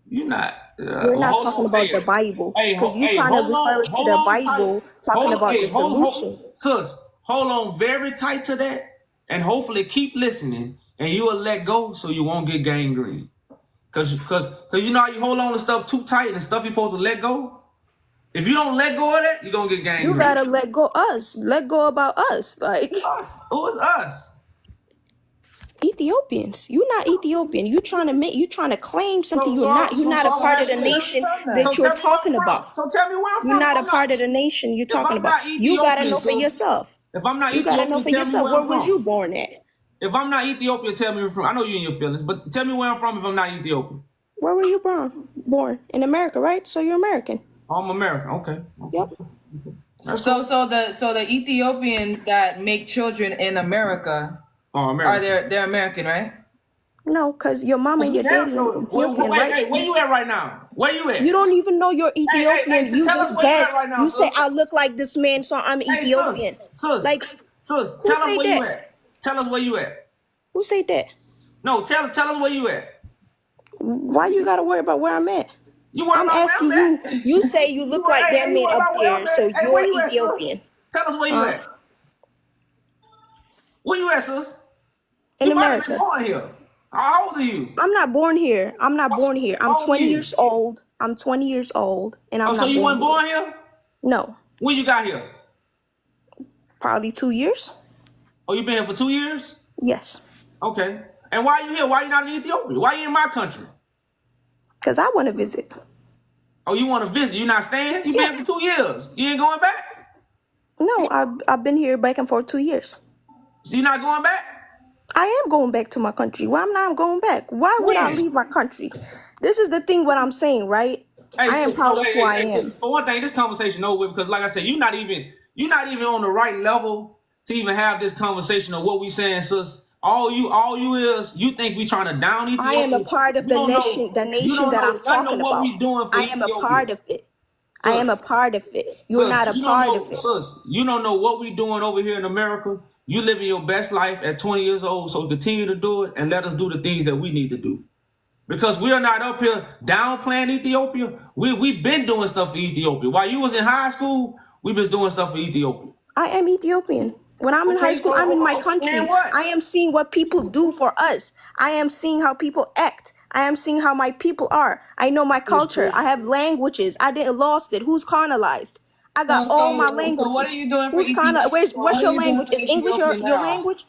You're not. We're not talking about the Bible, because you're trying to refer to the Bible, talking about the solution. Sis, hold on very tight to that, and hopefully keep listening, and you will let go so you won't get gangrene. Cause you know how you hold on to stuff too tight and stuff you're supposed to let go? If you don't let go of that, you're gonna get gangrene. You gotta let go about us. Like, Us. Who is us? Ethiopians. You're not Ethiopian. You trying to claim something you're not. You're not a part of the nation that you're talking about. So tell me where I'm from. You're not a part of the nation you're talking about. You gotta know for yourself. If I'm not You gotta know for Ethiopian, tell me yourself. where Where I'm was from. you born at? If I'm not Ethiopian, tell me where I'm from. I know you in your feelings, but tell me where I'm from if I'm not Ethiopian. Where were you born? In America, right? So you're American. I'm American. Okay. Yep. So the Ethiopians that make children in America American. they're American, right? No, because your mama and your daddy are Ethiopian, right? Hey, where you at right now? Where you at? You don't even know you're Ethiopian. You tell us just where you at guessed. right now, You say sis. I look like this man, so I'm Ethiopian. Sis, Like, sis, who tell us say where you that? at. Tell us where you at. Who say that? No, tell us where you at. Why you gotta worry about where I'm at? You worry I'm about asking where I'm you. at? You say you look like that man up there, so Hey, where you're you at, sis? Ethiopian. Tell us where you at. Where you at, sis? In You might have been America. born here. How old are you? I'm not born here. I'm not born here. I'm How old are 20 you? years old. I'm 20 years old, and Oh, I'm so not you born weren't here. born here? No, When you got here? probably 2 years. Oh, you been here for 2 years? Yes, Okay. And why you here? Why you not in Ethiopia? Why you in my country? because I want to visit. Oh, you want to visit? You not staying? You Yeah. been here for 2 years. You ain't going back? No, I've been here back and forth 2 years. So you not going back? I am going back to my country. Why am not going back? Why would I When? leave my country? This is the thing. What I'm saying, right? Hey, I am so, proud so, of hey, who I hey, hey, am. for one thing, this conversation over with because, like I said, you're not even on the right level to even have this conversation of what we saying, sis. All you is you think we trying to down Ethiopia. I am a part of You the don't nation. know. The You nation don't that know I'm nothing of talking what about. we doing for I am a Ethiopia. part of it. I am a part of it. You're not a You don't part know, of it. sis. You don't know what we doing over here in America. You living your best life at 20 years old, so continue to do it and let us do the things that we need to do. Because we are not up here downplaying Ethiopia. We've been doing stuff for Ethiopia. While you was in high school, we been doing stuff for Ethiopia. I am Ethiopian. When I'm in high Okay, school, I'm in my so country. and what? I am seeing what people do for us. I am seeing how people act. I am seeing how my people are. I know my culture. I have languages. I didn't lost it. Who's colonized? I got all my So what are languages. you doing for Who's Ethiopia? what's What are your you doing language? for Is English Ethiopia your now? language?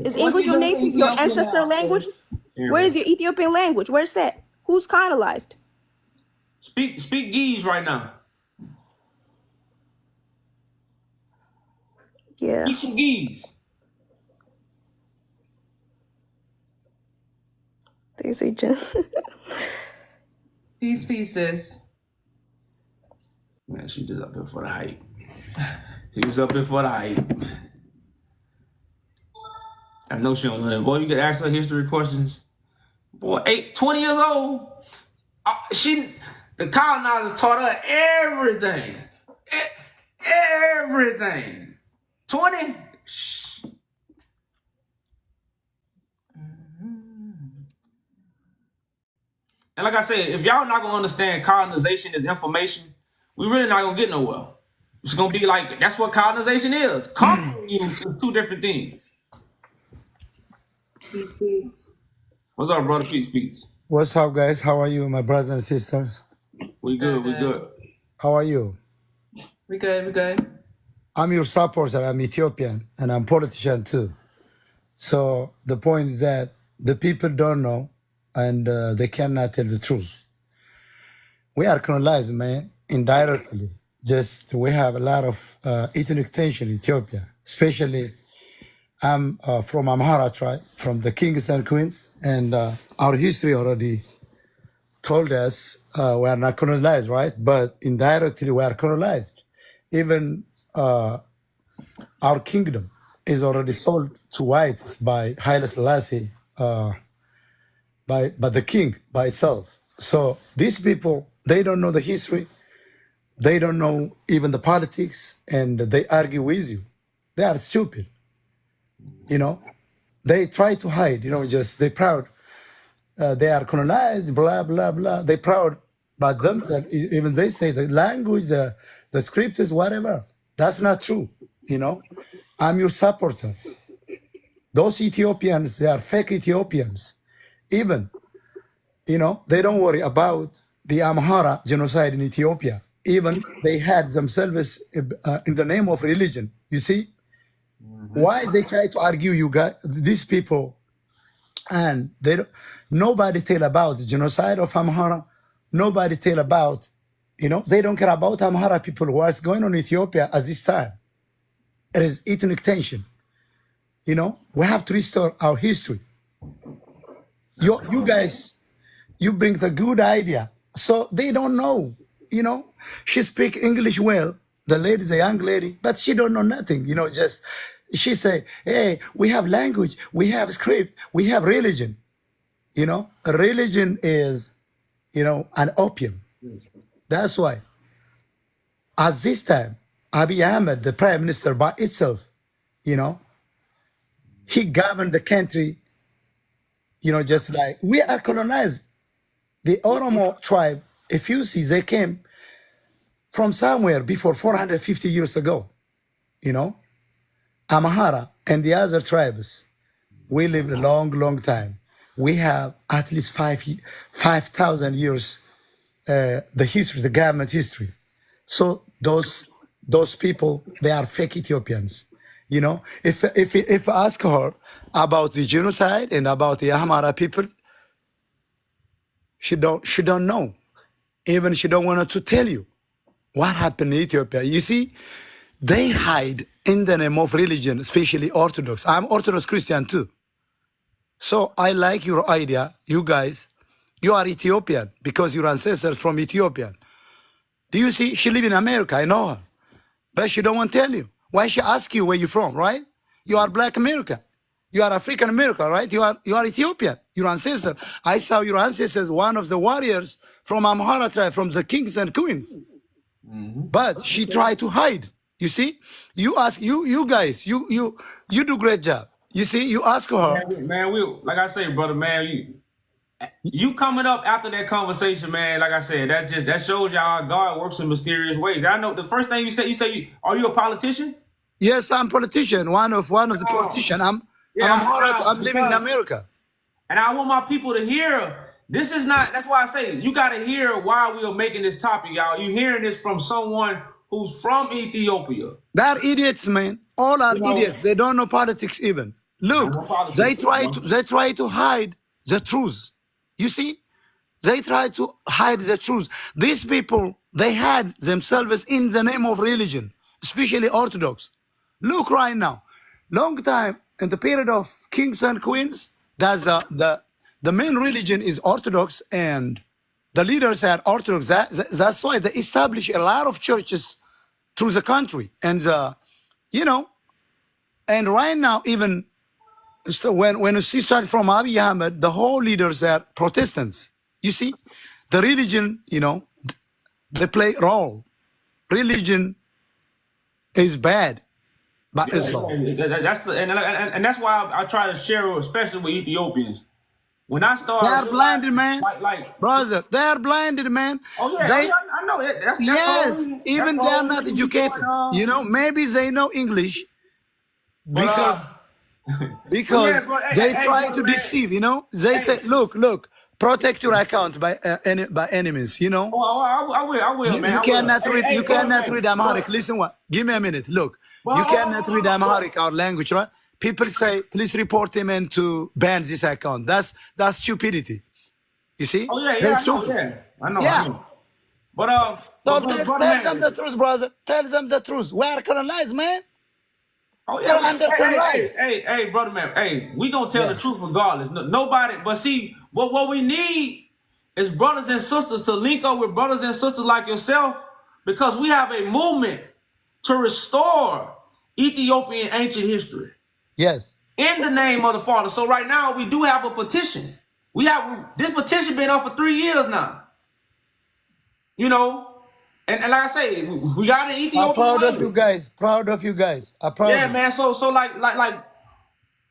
Is What are English you doing for your Ethiopia ancestor now, language? sis? Where is your Ethiopian language? Where's that? Who's colonized? Speak Geese right now. Yeah. Speak some Geese. They say Jen. Peace, sis. Man, she just up here for the hype. She was up here for the hype. I know she don't know that. Boy, you could ask her history questions. Boy, 20 years old. The colonizers taught her everything. Everything. 20? Shh. And like I said, if y'all not gonna understand colonization is information, we really not gonna get nowhere. It's gonna be like that's what colonization is. Conquering you is two different things. Peace. What's up, brother? Peace. What's up, guys? How are you, my brothers and sisters? We good. How are you? We good. I'm your supporter. I'm Ethiopian, and I'm politician too. So the point is that the people don't know, and they cannot tell the truth. We are colonized, man, indirectly. Just we have a lot of ethnic tension in Ethiopia, especially I'm from Amhara tribe, from the kings and queens, and our history already told us we are not colonized, right? But indirectly we are colonized. Even our kingdom is already sold to whites by Haile Selassie, by the king by itself. So these people, they don't know the history. They don't know even the politics, and they argue with you. They are stupid, you know. They try to hide, just they proud. They are colonized, blah, blah, blah. They proud about them. That even they say the language, the scriptures, whatever. That's not true, I'm your supporter. Those Ethiopians, they are fake Ethiopians. Even, they don't worry about the Amhara genocide in Ethiopia. Even they had themselves in the name of religion. You see? Why they try to argue you guys, these people, and nobody tell about the genocide of Amhara. Nobody tell about, they don't care about Amhara people. What's going on in Ethiopia at this time? It is ethnic tension. We have to restore our history. You guys, you bring the good idea. So they don't know, She speak English well. The lady is a young lady, but she don't know nothing, just she say, hey, we have language, we have script, we have religion. Religion is, an opium. That's why at this time, Abiy Ahmed, the prime minister by itself, he governed the country, just like we are colonized. The Oromo tribe, if you see, they came from somewhere before 450 years ago, Amhara and the other tribes, we live a long, long time. We have at least 5,000 years, the history, the government history. So those people, they are fake Ethiopians. You know, if I ask her about the genocide and about the Amhara people, she don't know. Even she don't want to tell you what happened in Ethiopia. You see, they hide in the name of religion, especially Orthodox. I'm Orthodox Christian too. So I like your idea, you guys. You are Ethiopian because your ancestors from Ethiopia. Do you see? She live in America, I know her. But she don't want to tell you. Why she ask you where you from, right? You are Black American. You are African American, right? You are Ethiopian. Your ancestor. I saw your ancestors, one of the warriors from Amhara tribe, from the kings and queens. But she tried to hide. You see? You ask you guys, you do great job. You see, you ask her. Man, we like I say, brother, man, you coming up after that conversation, man. Like I said, that shows y'all God works in mysterious ways. I know the first thing you say, are you a politician? Yes, I'm politician. One of the politician. I'm Amhara. I'm living in America. And I want my people to hear. This is not. That's why I say you got to hear why we are making this topic, y'all. You hearing this from someone who's from Ethiopia. They're idiots, man. All are idiots. They don't know politics even. Look, they try to hide the truth. You see, they try to hide the truth. These people, they had themselves in the name of religion, especially Orthodox. Look right now, long time in the period of kings and queens, that's the main religion is Orthodox, and the leaders are Orthodox. That's why they establish a lot of churches through the country, and you know, and right now even. So when you see started from Abiy Ahmed, the whole leaders are Protestants. You see, the religion, you know, they play role. Religion is bad, but it's all. And that's why I try to share, especially with Ethiopians. When I start, They are blinded, man. Brother, they are blinded, man. Oh yeah, I know that. That's yes, even they are not educated. You know, maybe they know English because. Because they try to deceive, you know. They say, "Look, protect your account by enemies." You know. Oh, I will, man. You cannot read. You cannot read Amharic. Listen, what? Give me a minute. Look, you cannot read Amharic, our language, right? People say, "Please report him and to ban this account." That's stupidity. You see? Oh yeah, I know. Yeah. But so tell them the truth, brother. Tell them the truth. We are colonized, man. Oh yeah, hey, brother man, hey, we gonna tell the truth regardless. Nobody, but see, what we need is brothers and sisters to link up with brothers and sisters like yourself, because we have a movement to restore Ethiopian ancient history. Yes. In the name of the Father. So right now we do have a petition. We have this petition been up for 3 years now. You know. And like I say, we got an Ethiopian. I'm proud of you guys. Proud of you guys. I'm proud. Yeah, man. So like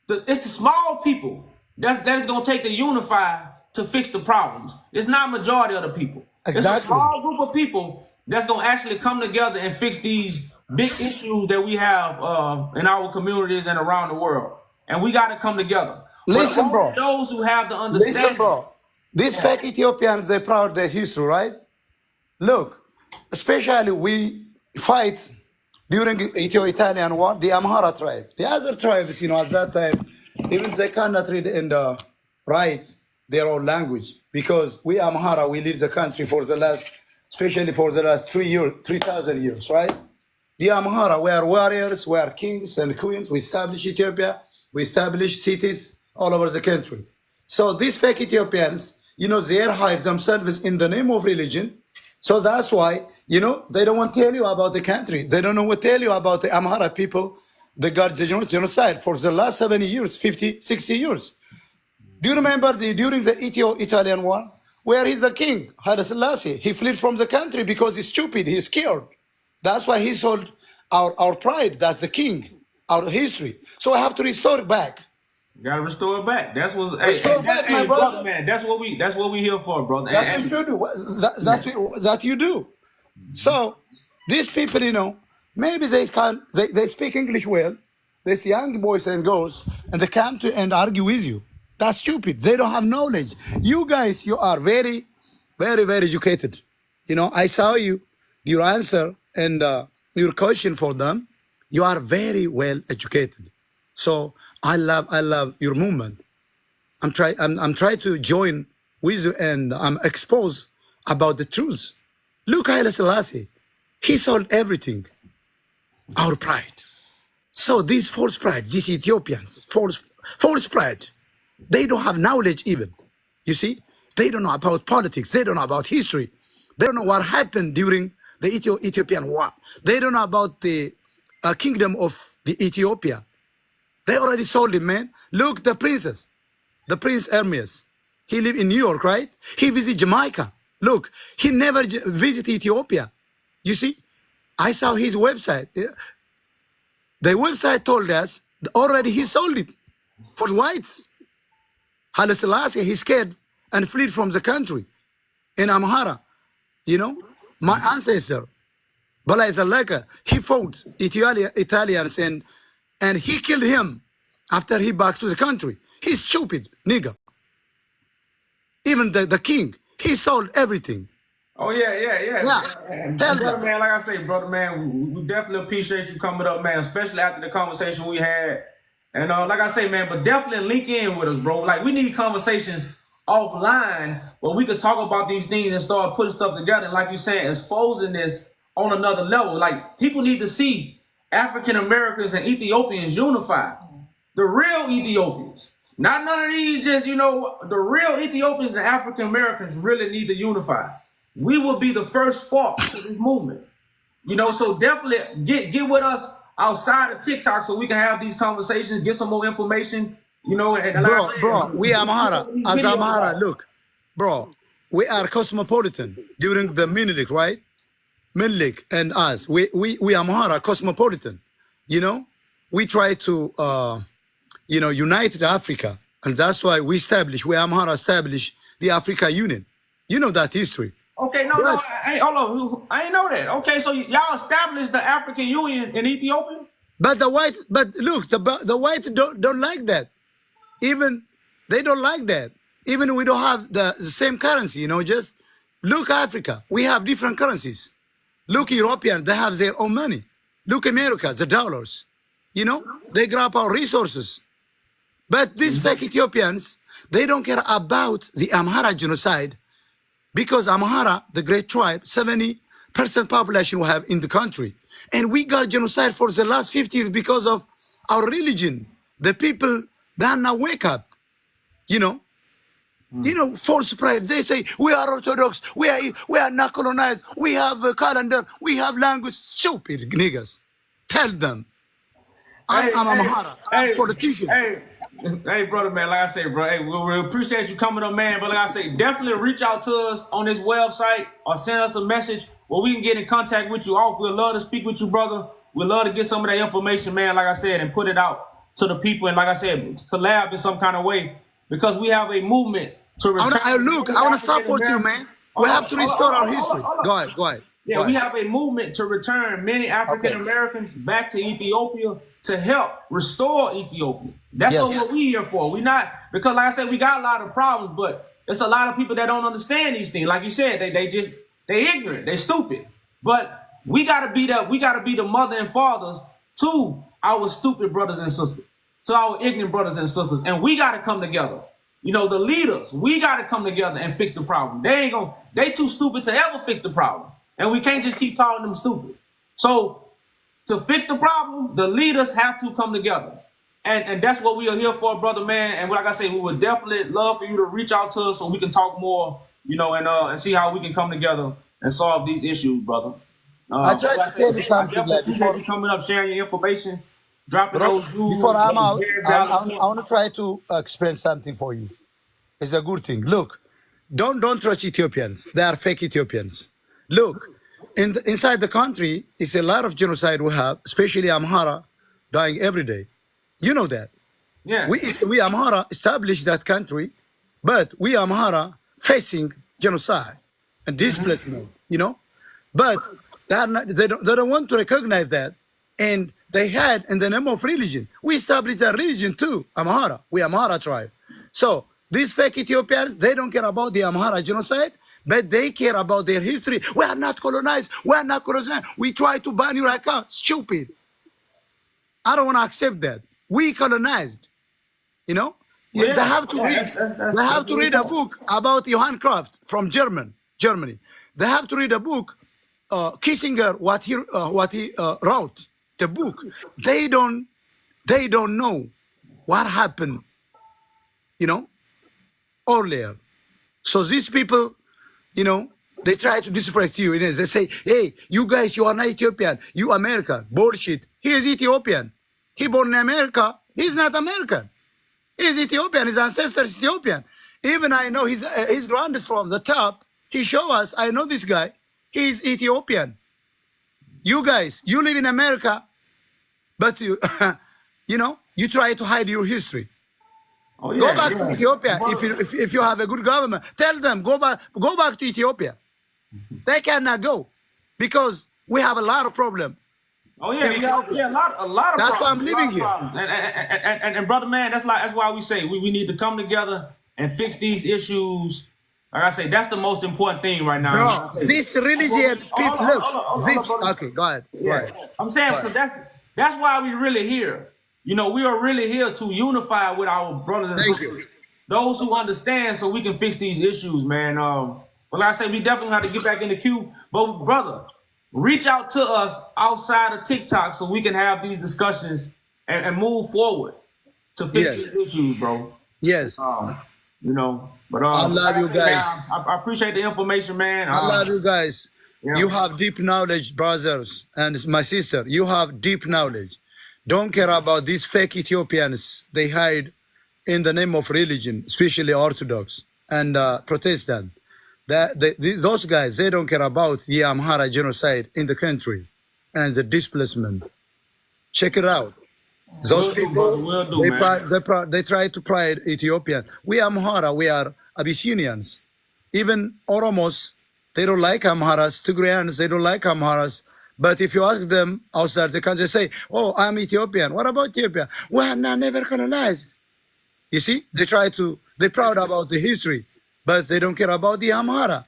it's the small people that's gonna take the unify to fix the problems. It's not majority of the people. Exactly. It's a small group of people that's gonna actually come together and fix these big issues that we have in our communities and around the world. And we got to come together. Listen, bro. Those who have the understanding. Listen, bro. These fake Ethiopians, they're proud of their history, right? Look. Especially we fight during Ethio-Italian war, the Amhara tribe. The other tribes, you know, at that time, even they cannot read and write their own language, because we Amhara, we lead the country for the last, especially for the last 3,000 years, right? The Amhara, we are warriors, we are kings and queens, we established Ethiopia, we established cities all over the country. So these fake Ethiopians, you know, they hide themselves in the name of religion. So that's why, you know, they don't want to tell you about the country. They don't know what to tell you about the Amhara people, the genocide for the last 70 years, 50, 60 years. Do you remember during the Ethio-Italian war, where he's a king, Haile Selassie? He fled from the country because he's stupid, he's scared. That's why he sold our pride, that's the king, our history. So I have to restore it back. Gotta restore it back. That's what. Restore back, my brother. Man, that's what we here for, brother. That's what you do. That you do. So these people, you know, maybe they speak English well. these young boys and girls, and they come to and argue with you. That's stupid. They don't have knowledge. You guys, you are very, very, very educated. You know, I saw you, your answer and your question for them. You are very well educated. So I love your movement. I'm trying to join with you and I'm exposed about the truth. Look, Haile Selassie, he sold everything, our pride. So these false pride, these Ethiopians, false pride, they don't have knowledge even. You see, they don't know about politics. They don't know about history. They don't know what happened during the Ethiopian war. They don't know about the kingdom of the Ethiopia. They already sold him, man. Look, the princess. The Prince Hermes, he live in New York, right? He visit Jamaica. Look, he never visit Ethiopia. You see, I saw his website. The website told us already he sold it for whites. Haile Selassie, he scared and fled from the country in Amhara. You know, my ancestor, Balai Zalaka, he fought Italians and he killed him after he back to the country. He's stupid, nigga. Even the king, he sold everything. Oh yeah. Yeah, And tell brother them. man, like I say, brother man, we definitely appreciate you coming up, man, especially after the conversation we had. And like I say, man, but definitely link in with us, bro. Like we need conversations offline where we could talk about these things and start putting stuff together. And like you said, exposing this on another level. Like people need to see African Americans and Ethiopians unified. The real Ethiopians. Not none of these just, the real Ethiopians and African Americans really need to unify. We will be the first spark to this movement. So definitely get with us outside of TikTok so we can have these conversations, get some more information, and Bro, we Amhara, as Amhara, look, bro, we are cosmopolitan during the Menelik, right? Menelik and us, we Amhara cosmopolitan, we try to, united Africa. And that's why we Amhara established the Africa Union. You know that history. Okay, no, hold on. I ain't know that. Okay, so y'all established the African Union in Ethiopia? But look, the whites don't like that. Even they don't like that. Even we don't have the same currency, just look Africa. We have different currencies. Look European, they have their own money. Look America, the dollars. They grab our resources. But these fake Ethiopians, they don't care about the Amhara genocide because Amhara, the great tribe, 70% population we have in the country. And we got genocide for the last 50 years because of our religion. The people, they now wake up, false pride. They say, we are Orthodox, we are not colonized, we have a calendar, we have language. Stupid niggas. Tell them. I am Amhara. I'm a politician. Hey, brother, man, like I say, bro, hey, we appreciate you coming up, man. But like I say, definitely reach out to us on this website or send us a message where we can get in contact with you. We'd love to speak with you, brother. We'd love to get some of that information, man, like I said, and put it out to the people. And like I said, collab in some kind of way because we have a movement to return. I want to support you, man. We have to restore our history. Go ahead. Yeah, we have a movement to return many African Americans back to Ethiopia to help restore Ethiopia. That's what we're here for. We not because, like I said, we got a lot of problems, but it's a lot of people that don't understand these things. Like you said, they ignorant, they stupid. But we gotta be the mother and fathers to our stupid brothers and sisters, to our ignorant brothers and sisters, and we gotta come together. The leaders, we gotta come together and fix the problem. They too stupid to ever fix the problem. And we can't just keep calling them stupid. So to fix the problem, the leaders have to come together. And that's what we are here for, brother, man. And like I say, we would definitely love for you to reach out to us so we can talk more, and see how we can come together and solve these issues, brother. I tried to tell you something like before you coming up, sharing your information, dropping bro, those views. before I'm out, I want to try to explain something for you. It's a good thing. Look, don't trust Ethiopians. They are fake Ethiopians. Look, inside the country, it's a lot of genocide we have, especially Amhara dying every day. You know that. Yeah. We Amhara established that country, but we Amhara facing genocide and displacement, But they don't want to recognize that. And they had, in the name of religion, we established a religion too, Amhara. We Amhara tribe. So these fake Ethiopians, they don't care about the Amhara genocide, but they care about their history. We are not colonized. We are not colonized. We try to ban your account. Stupid. I don't want to accept that. We colonized. You know, Well, they have to read. They have to read a book about Johann Kraft from Germany. They have to read a book, Kissinger, what he wrote. The book. They don't know what happened. You know, earlier. So these people, you know, they try to disrespect you. They say, "Hey, you guys, you are not Ethiopian. You American." Bullshit. He is Ethiopian. He born in America. He's not American. He's Ethiopian. His ancestors Ethiopian. Even I know his grand is from the top. He show us. I know this guy. He's Ethiopian. You guys, you live in America, but you, you know, you try to hide your history. Oh, yeah, Go back to Ethiopia. If you have a good government, tell them go back to Ethiopia. They cannot go because we have a lot of problems. Oh yeah, a lot of. That's why I'm problems, living here. And brother man, that's why we say we need to come together and fix these issues. Like I say, that's the most important thing right now. Bro, this religion, people, look, this. Okay, go ahead. Go ahead. I'm saying, so that's why we really here. You know, we are really here to unify with our brothers and sisters, those who understand, so we can fix these issues, man. But like I say, we definitely have to get back in the queue. But brother, reach out to us outside of TikTok so we can have these discussions and move forward to fix these issues, bro. Yes. You know, but I love you guys. I appreciate the information, man. I love you guys. Yeah. You have deep knowledge, brothers, and my sister. You have deep knowledge. Don't care about these fake Ethiopians. They hide in the name of religion, especially Orthodox and Protestant. Those guys, they don't care about the Amhara genocide in the country and the displacement. Check it out. Those people, they try to pride Ethiopian. We Amhara, we are Abyssinians. Even Oromos, they don't like Amharas. Tigrayans, they don't like Amharas. But if you ask them outside the country, say, "Oh, I'm Ethiopian. What about Ethiopia?" We are not never colonized. You see, they're proud about the history, but they don't care about the Amhara,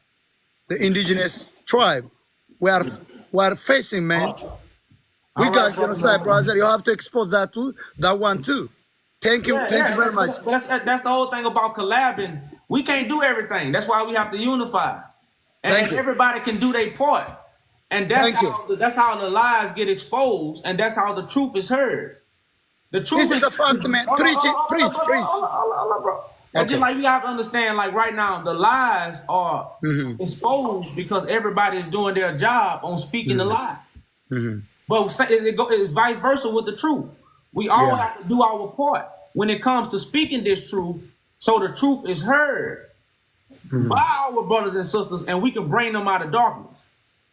the indigenous tribe. We are facing, man. We got genocide, brother. You have to expose that one too. Thank you, thank you very much. That's the whole thing about collabing. We can't do everything. That's why we have to unify, and everybody can do their part. And that's how the lies get exposed, and that's how the truth is heard. The truth is a fact, man. Preach it, preach. And just like you have to understand, like right now, the lies are exposed because everybody is doing their job on speaking the lie. But it's vice versa with the truth. We all have to do our part when it comes to speaking this truth, so the truth is heard by our brothers and sisters, and we can bring them out of darkness.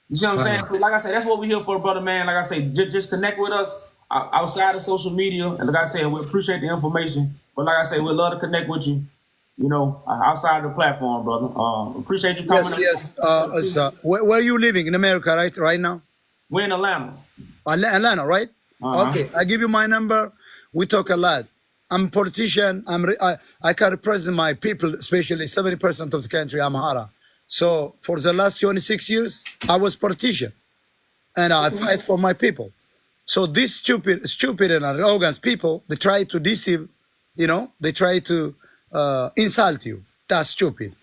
You see what I'm saying? So like I said, that's what we're here for, brother, man. Like I say, just connect with us outside of social media. And like I said, we appreciate the information. But like I say, we'd love to connect with you, you know, outside of the platform, brother. Appreciate you coming. Yes. Where are you living? In America, right now? We're in Atlanta. Atlanta, right? Okay, I give you my number. We talk a lot. I'm a politician. I can represent my people, especially 70% of the country, Amhara. So for the last 26 years, I was politician, and I fight for my people. So these stupid and arrogant people, they try to deceive, you know, they try to insult you. That's stupid.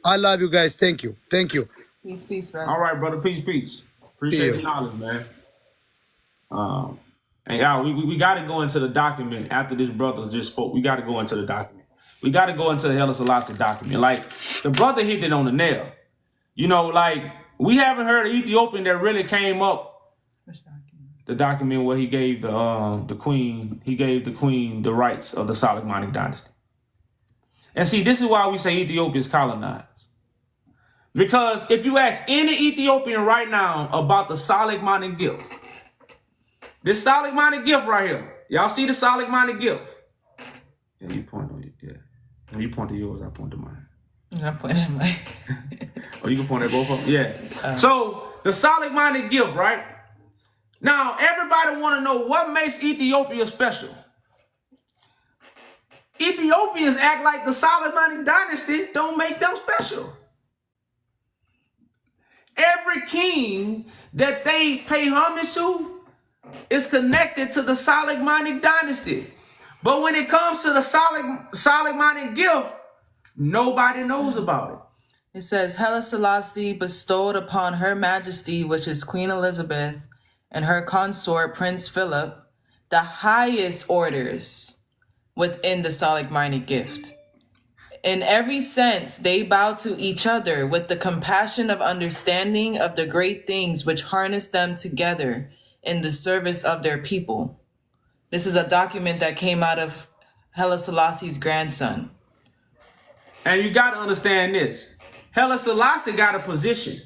I love you guys. Thank you. Thank you. Peace, bro. All right, brother. Peace. Appreciate the knowledge, man. And y'all, we got to go into the document after this brother just spoke. We got to go into the document. We got to go into the Haile Selassie document. Like, the brother hit it on the nail. You know, like, we haven't heard an Ethiopian that really came up. Which document? The document where he gave the queen the rights of the Solomonic dynasty. And see, this is why we say Ethiopia is colonized. Because if you ask any Ethiopian right now about the Solomonic gift, this Solomonic gift right here, y'all see the Solomonic gift? Yeah, you point on it, yeah. When you point to yours, I point to mine. I point at mine. Oh, you can point at both of them? Yeah. So, the Solomonic gift, right? Now, everybody want to know what makes Ethiopia special. Ethiopians act like the Solomonic dynasty don't make them special. Every king that they pay homage to is connected to the Solomonic dynasty. But when it comes to the Solomonic gift, nobody knows about it. It says, Haile Selassie bestowed upon Her Majesty, which is Queen Elizabeth, and her consort, Prince Philip, the highest orders within the Solomonic gift. In every sense, they bow to each other with the compassion of understanding of the great things which harness them together in the service of their people. This is a document that came out of Haile Selassie's grandson. And you got to understand this. Haile Selassie got a position.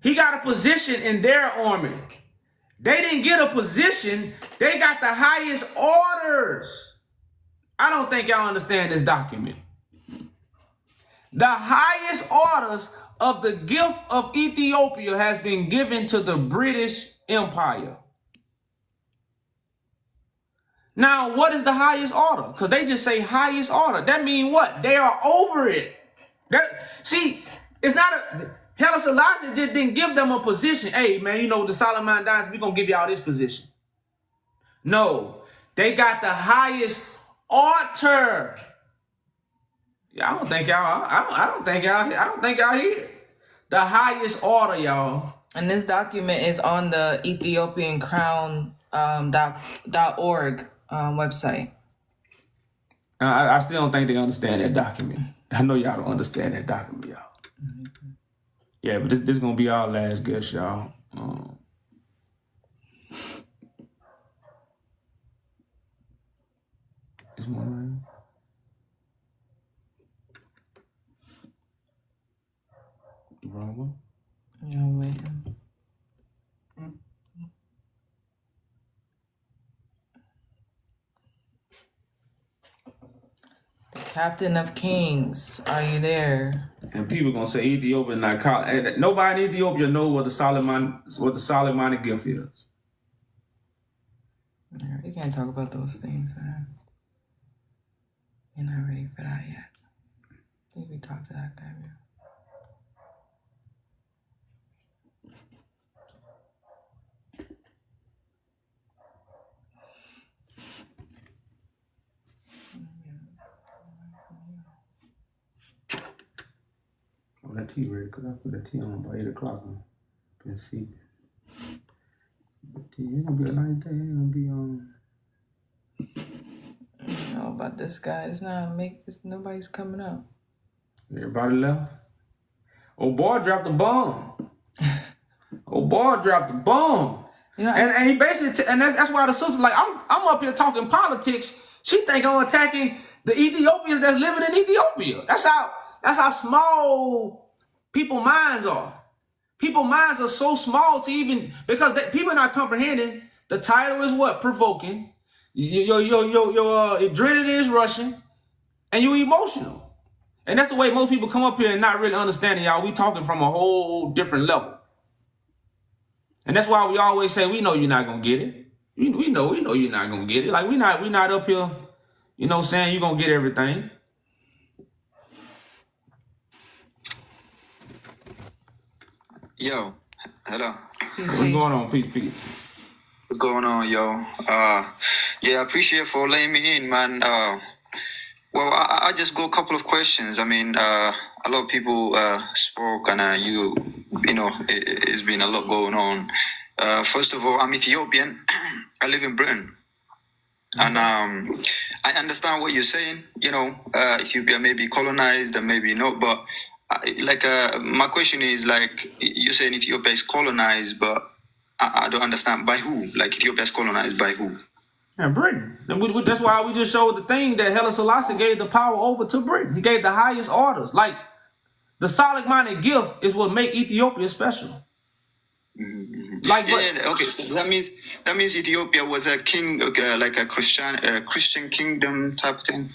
He got a position in their army. They didn't get a position. They got the highest orders. I don't think y'all understand this document. The highest orders of the gift of Ethiopia has been given to the British Empire. Now, what is the highest order? Because they just say highest order. That means what? They are over it. See, it's not Haile Selassie just didn't give them a position. Hey, man, you know, the Solomon dynasty, we're going to give y'all this position. No, they got the highest order. Yeah, I don't think y'all hear. The highest order, y'all. And this document is on the Ethiopian Crown .org website. I still don't think they understand that document. I know y'all don't understand that document, y'all. Yeah, but this is gonna be our last guess, y'all. This one right? The wrong one? Yeah, wait. The Captain of Kings, are you there? And people gonna say Ethiopia not nobody in Ethiopia know what the Solomonic gift is. Yeah, we can't talk about those things, man. You're not ready for that yet. I think we talked to that guy, man. Oh, that tea ready? Cause I put that tea on by 8 o'clock. Been sleeping. It's gonna be a nice day. It's gonna be I don't know about this guy. Nobody's coming up. Everybody left. Oh boy, dropped the bomb. Yeah, And he basically, and that's why the sister's like, I'm up here talking politics. She think I'm attacking the Ethiopians that's living in Ethiopia. That's how small people's minds are. People's minds are so small to even, because people are not comprehending. The title is what? Provoking. Your adrenaline is rushing, and you're emotional. And that's the way most people come up here and not really understanding, y'all. We talking from a whole different level. And that's why we always say, we know you're not going to get it. We know you're not going to get it. Like, we not up here, saying you're going to get everything. Yo, hello. What's going on? Peace. What's going on, yo? Yeah, I appreciate for letting me in, man. Well, I just got a couple of questions. I mean, a lot of people spoke, and it's been a lot going on. First of all, I'm Ethiopian. I live in Britain. And I understand what you're saying. Ethiopia may be colonized and maybe not, but my question is, like, you're saying Ethiopia is colonized, but I don't understand by who. Like, Ethiopia is colonized by who? And Britain. That's why we just showed the thing that Haile Selassie gave the power over to Britain. He gave the highest orders. Like, the Solomonic gift is what make Ethiopia special. Like, okay. So that means Ethiopia was a king, like a Christian kingdom type thing.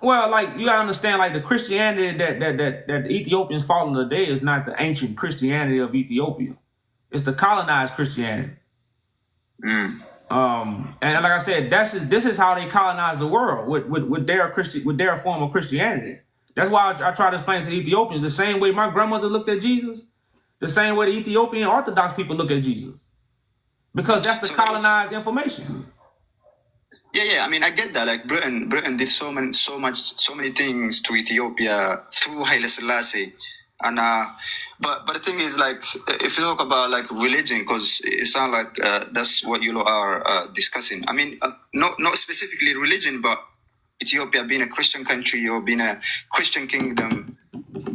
Well, like, you gotta understand, like, the Christianity that the Ethiopians follow today is not the ancient Christianity of Ethiopia. It's the colonized Christianity. Mm. And like I said, this is how they colonize the world with their form of Christianity. That's why I try to explain to the Ethiopians the same way my grandmother looked at Jesus, the same way the Ethiopian Orthodox people look at Jesus, because that's the colonized information. Yeah. I mean, I get that. Like Britain did so many things to Ethiopia through Haile Selassie, and but the thing is, like, if you talk about like religion, because it sounds like that's what you are discussing. I mean, not specifically religion, but Ethiopia being a Christian country or being a Christian kingdom,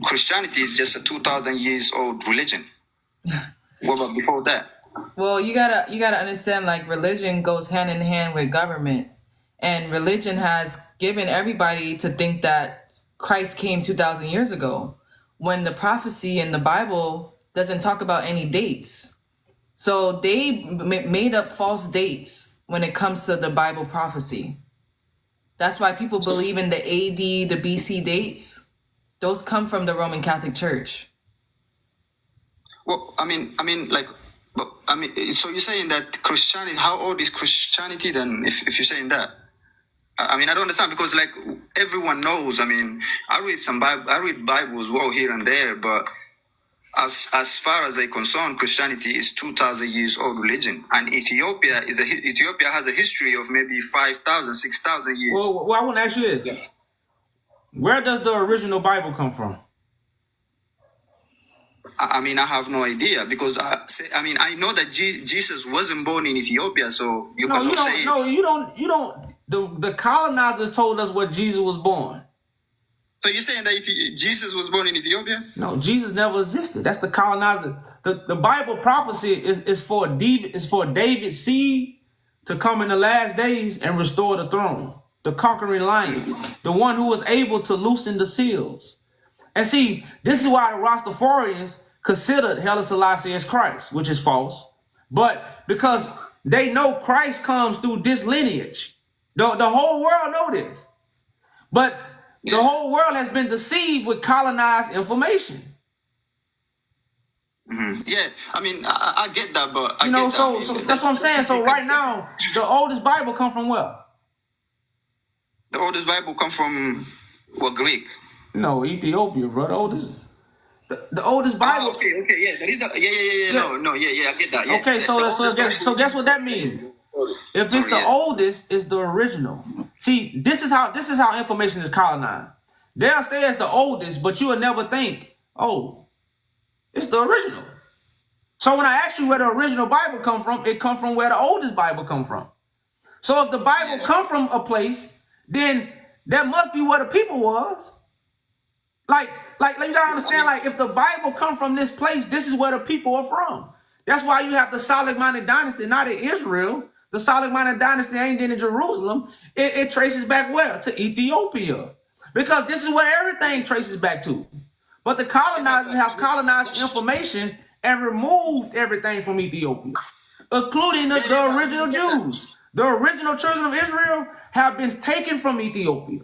Christianity is just a 2,000 years old religion. What about before that? Well, you gotta understand, like, religion goes hand in hand with government, and religion has given everybody to think that Christ came 2,000 years ago, when the prophecy in the Bible doesn't talk about any dates. So they made up false dates when it comes to the Bible prophecy. That's why people believe in the AD, the BC dates. Those come from the Roman Catholic Church. Well, I mean, so you're saying that Christianity? How old is Christianity then? If you're saying that, I mean, I don't understand, because like everyone knows. I mean, I read Bible as well here and there, but as far as they're concerned, Christianity is 2,000 years old religion, and Ethiopia has a history of maybe 5,000, 6,000 years. Well, I want to ask you this: Yeah. Where does the original Bible come from? I mean, I have no idea, because I know that Jesus wasn't born in Ethiopia, so you cannot say. No, you don't. The colonizers told us where Jesus was born. So you're saying that Jesus was born in Ethiopia? No, Jesus never existed. That's the colonizer. The Bible prophecy is for David's seed to come in the last days and restore the throne, the conquering lion, the one who was able to loosen the seals. And see, this is why the Rastafarians considered Haile Selassie as Christ, which is false. But because they know Christ comes through this lineage. The whole world know this. But the whole world has been deceived with colonized information. Mm-hmm. Yeah, I mean, I get that, but so that's what I'm saying. So right now, the oldest Bible come from where? The oldest Bible come from Greek. No, Ethiopia, bro. The oldest Bible. Okay, yeah. There is I get that. Yeah. Okay, so guess what that means? If it's the oldest, it's the original. See, this is how information is colonized. They'll say it's the oldest, but you will never think, oh, it's the original. So when I ask you where the original Bible come from, it come from where the oldest Bible come from. So if the Bible come from a place, then that must be where the people was. Like you gotta understand, like, if the Bible come from this place, this is where the people are from. That's why you have the Solomonic dynasty, not in Israel. The Solomonic dynasty ain't in Jerusalem. It traces back where? To Ethiopia. Because this is where everything traces back to. But the colonizers have colonized information and removed everything from Ethiopia, including the original Jews. The original children of Israel have been taken from Ethiopia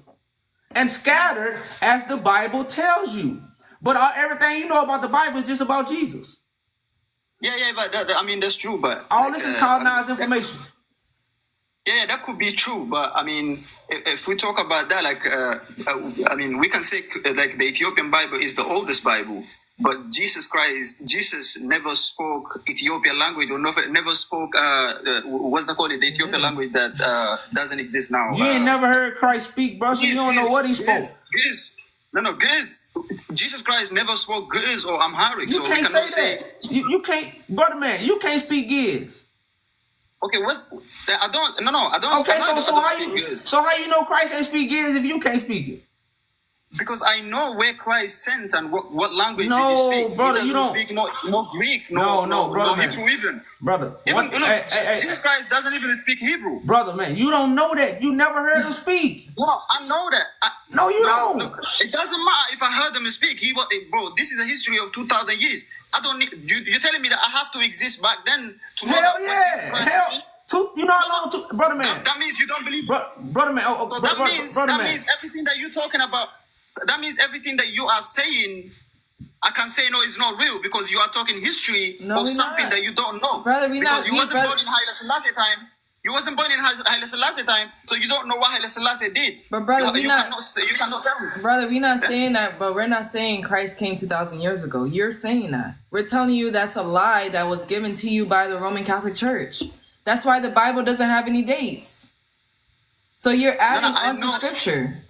and scattered as the Bible tells you. But everything you know about the Bible is just about Jesus. Yeah, but I mean, that's true, but all this is colonized information. Yeah, that could be true, but I mean, if we talk about that, like, I mean, we can say like the Ethiopian Bible is the oldest Bible, but Jesus never spoke Ethiopian language, or never spoke what's they call it, the Ethiopian language that doesn't exist now. You ain't never heard Christ speak, bro. So you don't know what he spoke. Giz. Jesus Christ never spoke Giz or Amharic, so we cannot say that. You can't, brother man. You can't speak Giz. Okay, I don't. Okay, so how you know Christ ain't speak Giz if you can't speak it? Because I know where Christ sent and what language did he speak. Brother, he doesn't speak no Greek, no Hebrew even. Brother, Jesus Christ doesn't even speak Hebrew. Brother, man, you don't know that. You never heard him speak. No, I know that. No, you don't. Look, it doesn't matter if I heard him speak. Bro, this is a history of 2,000 years. I don't need. You're telling me that I have to exist back then to know that Jesus Christ. You know how long, brother man. That means you don't believe. Brother man. So that means everything that you're talking about. That means everything that you are saying, I can say no, it's not real because you are talking history No, of we something not. that you don't know. Brother, we because not. you We, wasn't brother, born in Haile Selassie time. You wasn't born in Haile Selassie time, so you don't know what Haile Selassie did. but brother, we you not. cannot say, you cannot tell me. Brother, we're not saying that, but we're not saying Christ came 2,000 years ago. You're saying that. We're telling you that's a lie that was given to you by the Roman Catholic Church. That's why the Bible doesn't have any dates. So you're adding I onto know. scripture.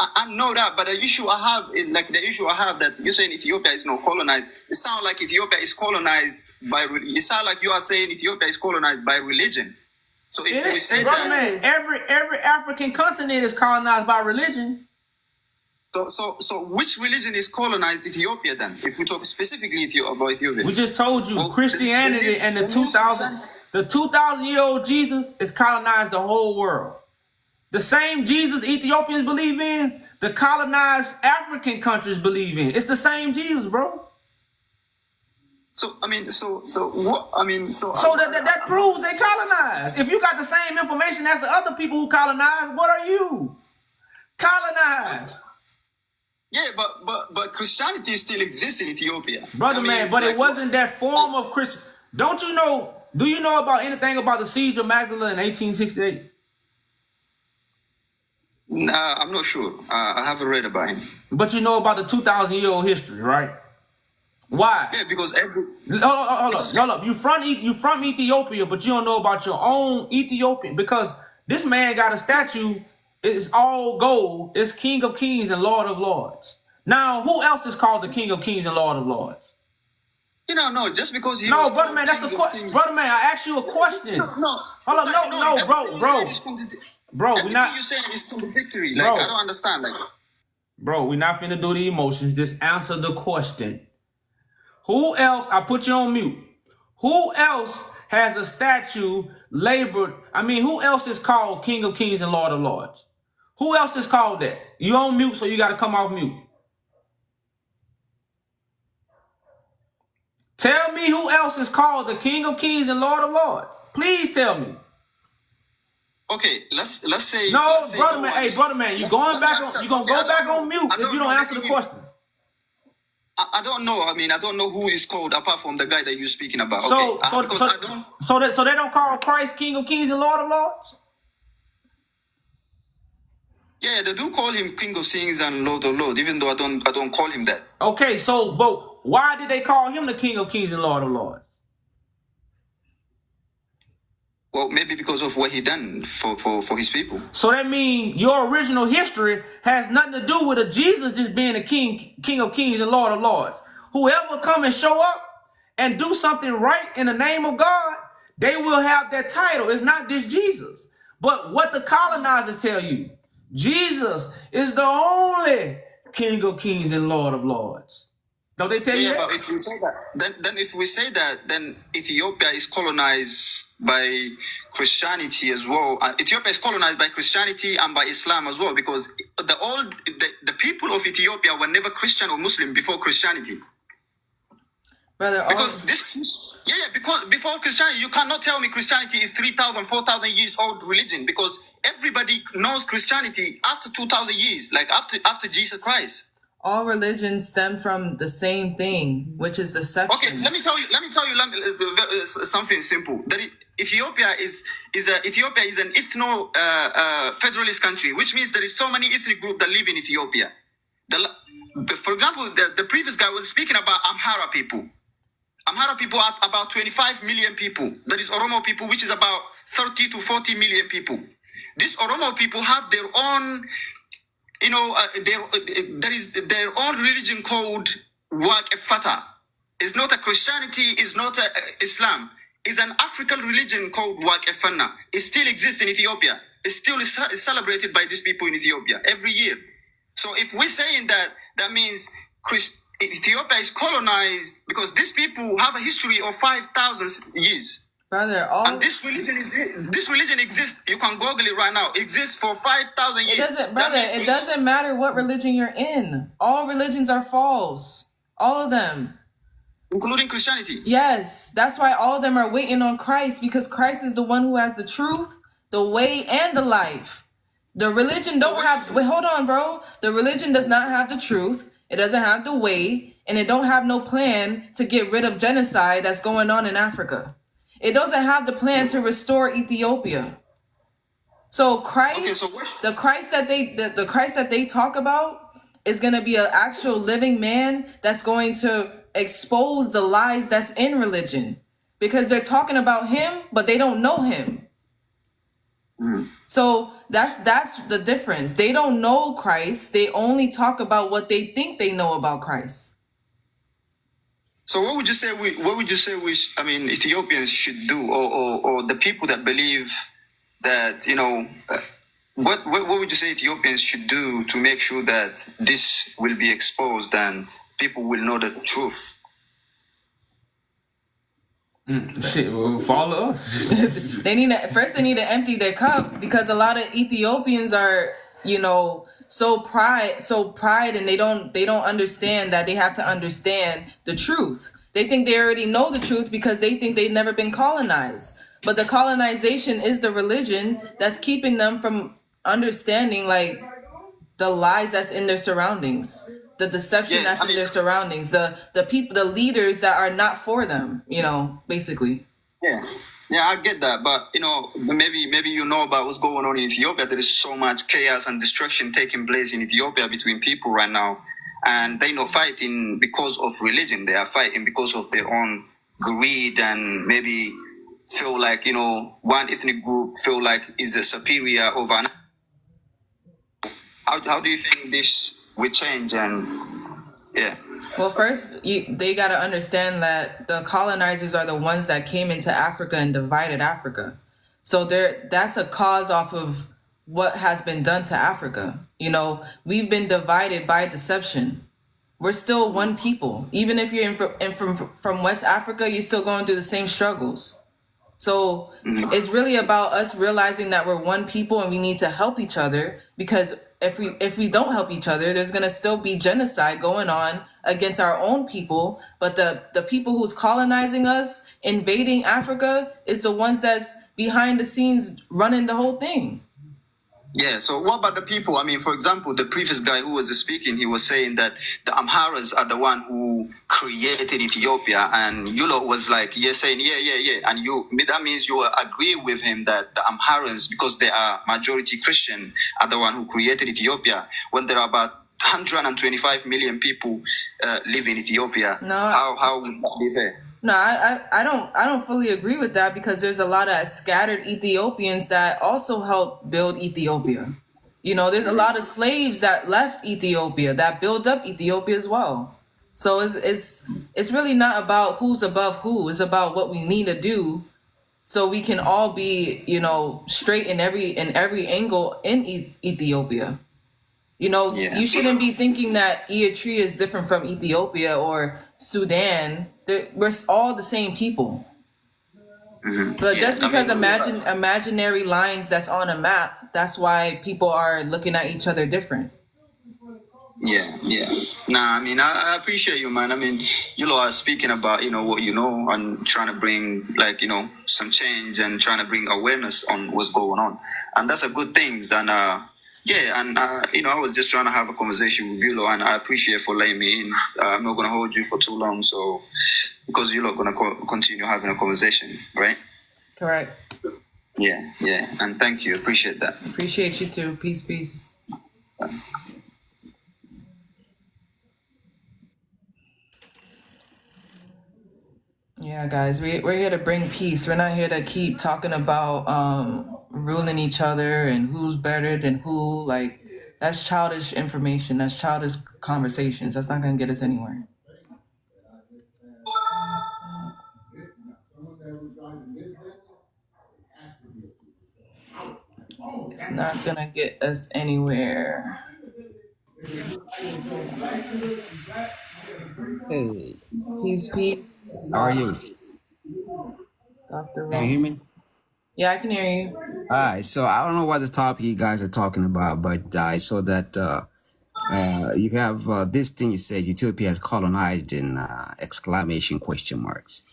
I know that, but the issue I have is that you're saying Ethiopia is not colonized. It sounds like Ethiopia is colonized by. It sounds like you are saying Ethiopia is colonized by religion. So if we say brother, that, man, every African continent is colonized by religion. so which religion is colonized Ethiopia then? If we talk specifically about Ethiopia, We just told you Christianity and the 2,000-year-old Jesus is colonized the whole world. The same Jesus Ethiopians believe in, the colonized African countries believe in. It's the same Jesus, bro. So I mean, so what? I mean, so that proves they colonized. If you got the same information as the other people who colonized, what are you? Colonized. Yeah, but Christianity still exists in Ethiopia, Brother, man, but it wasn't that form of Christian. Don't you know? Do you know about anything about the siege of Magdala in 1868? Nah, I'm not sure. I haven't read about him. But you know about the 2,000-year-old history, right? Why? Yeah, because Hold up. You from Ethiopia, but you don't know about your own Ethiopian because this man got a statue. It's all gold. It's King of Kings and Lord of Lords. Now, who else is called the King of Kings and Lord of Lords? No, just because he No, was brother man, that's a question. Brother man, I asked you a question. No. Hold up, no, bro. Bro, we not. Everything you saying is contradictory. Bro. Like I don't understand. Like, bro, we're not finna do the emotions. Just answer the question. Who else? I put you on mute. Who else has a statue labeled? I mean, who else is called King of Kings and Lord of Lords? Who else is called that? You on mute, so you got to come off mute. Tell me who else is called the King of Kings and Lord of Lords. Please tell me. okay, let's say. No, let's say brother no man. one Hey, is- brother man, you going back on? You gonna go back on mute if you don't answer the question. I don't know. I mean, I don't know who is called apart from the guy that you're speaking about. So, okay. Because I don't. so they don't call Christ King of Kings and Lord of Lords. Yeah, they do call him King of Kings and Lord of Lords, even though I don't call him that. Okay, so but why did they call him the King of Kings and Lord of Lords? Well, maybe because of what he done for his people. So that means your original history has nothing to do with a Jesus just being a King of Kings and Lord of Lords. Whoever come and show up and do something right in the name of God, they will have that title. It's not just Jesus. But what the colonizers tell you, Jesus is the only King of Kings and Lord of Lords. Don't they tell you that? But if we say that, then if we say that, then Ethiopia is colonized by Christianity as well. Ethiopia is colonized by Christianity and by Islam as well, because the people of Ethiopia were never Christian or Muslim before Christianity. Brother, Because because before Christianity, you cannot tell me Christianity is 3,000, 4,000 years old religion, because everybody knows Christianity after 2,000 years, like after Jesus Christ. all religions stem from the same thing, which is the sections. Okay, let me tell you something simple. That Ethiopia is an ethno federalist country, which means there is so many ethnic groups that live in Ethiopia. For example, the previous guy was speaking about Amhara people. Amhara people are about 25 million people. There is Oromo people, which is about 30 to 40 million people. These Oromo people have their own, there is their own religion called Waq Fata. It's not a Christianity, it's not a Islam. It's an African religion called Waq Fana. It still exists in Ethiopia. It still is celebrated by these people in Ethiopia every year. So if we're saying that, that means Ethiopia is colonized because these people have a history of 5,000 years. Brother, And this religion exists. You can Google it right now. Exists for 5,000 years. It doesn't matter what religion you're in. All religions are false. All of them. Including Christianity. Yes, that's why all of them are waiting on Christ, because Christ is the one who has the truth, the way, and the life. The religion don't have. Wait, hold on, bro. The religion does not have the truth. It doesn't have the way, and it don't have no plan to get rid of genocide that's going on in Africa. It doesn't have the plan to restore Ethiopia. So the Christ that they talk about is going to be an actual living man that's going to expose the lies that's in religion, because they're talking about him, but they don't know him. So that's the difference. They don't know Christ. They only talk about what they think they know about Christ. So what would you say Ethiopians should do, or the people that believe that, what would you say Ethiopians should do to make sure that this will be exposed and people will know the truth? Follow us. They need to empty their cup, because a lot of Ethiopians are, so pride, and they don't understand that they have to understand the truth. They think they already know the truth because they think they've never been colonized. But the colonization is the religion that's keeping them from understanding, like, the lies that's in their surroundings, the deception that's in their surroundings, the people, the leaders that are not for them, basically. Yeah, I get that, but maybe about what's going on in Ethiopia. There is so much chaos and destruction taking place in Ethiopia between people right now, and they're not fighting because of religion. They are fighting because of their own greed, and maybe feel like one ethnic group feel like is a superior over another. How do you think this will change? And well, first they got to understand that the colonizers are the ones that came into Africa and divided Africa. So that's a cause off of what has been done to Africa. We've been divided by deception. We're still one people. Even if you're from West Africa, you're still going through the same struggles. So it's really about us realizing that we're one people and we need to help each other, because if we don't help each other, there's going to still be genocide going on against our own people. But the people who's colonizing us, invading Africa, is the ones that's behind the scenes running the whole thing. Yeah, so what about the people? I mean, for example, the previous guy who was speaking, he was saying that the Amharas are the one who created Ethiopia, and Yulo was like, saying, yeah. And that means you agree with him that the Amharans, because they are majority Christian, are the one who created Ethiopia, when there are about 125 million people live in Ethiopia. No, how would that be fair? No, I don't fully agree with that, because there's a lot of scattered Ethiopians that also helped build Ethiopia. There's a lot of slaves that left Ethiopia that built up Ethiopia as well. So it's really not about who's above who. It's about what we need to do so we can all be, straight in every angle in Ethiopia. You shouldn't be thinking that Eritrea is different from Ethiopia or Sudan. We're all the same people. But just because imaginary lines that's on a map, that's why people are looking at each other different. Yeah. Nah, I mean, I appreciate you, man. I mean, you are speaking about, what you know, and trying to bring, some change and trying to bring awareness on what's going on. And that's a good thing. And, I was just trying to have a conversation with Yulo, and I appreciate for letting me in. I'm not going to hold you for too long, so because you're not going to continue having a conversation, right? Correct. Yeah, and thank you. Appreciate that. Appreciate you too. Peace. Yeah, guys, we're here to bring peace. We're not here to keep talking about ruling each other and who's better than who. Like, that's childish information. That's childish conversations. That's not going to get us anywhere. It's not going to get us anywhere. Hey, Peace. how are you? Dr. Can you hear me? Yeah, I can hear you. All right, so I don't know what the topic you guys are talking about, but I saw that you have this thing. You said Ethiopia has colonized in exclamation question marks.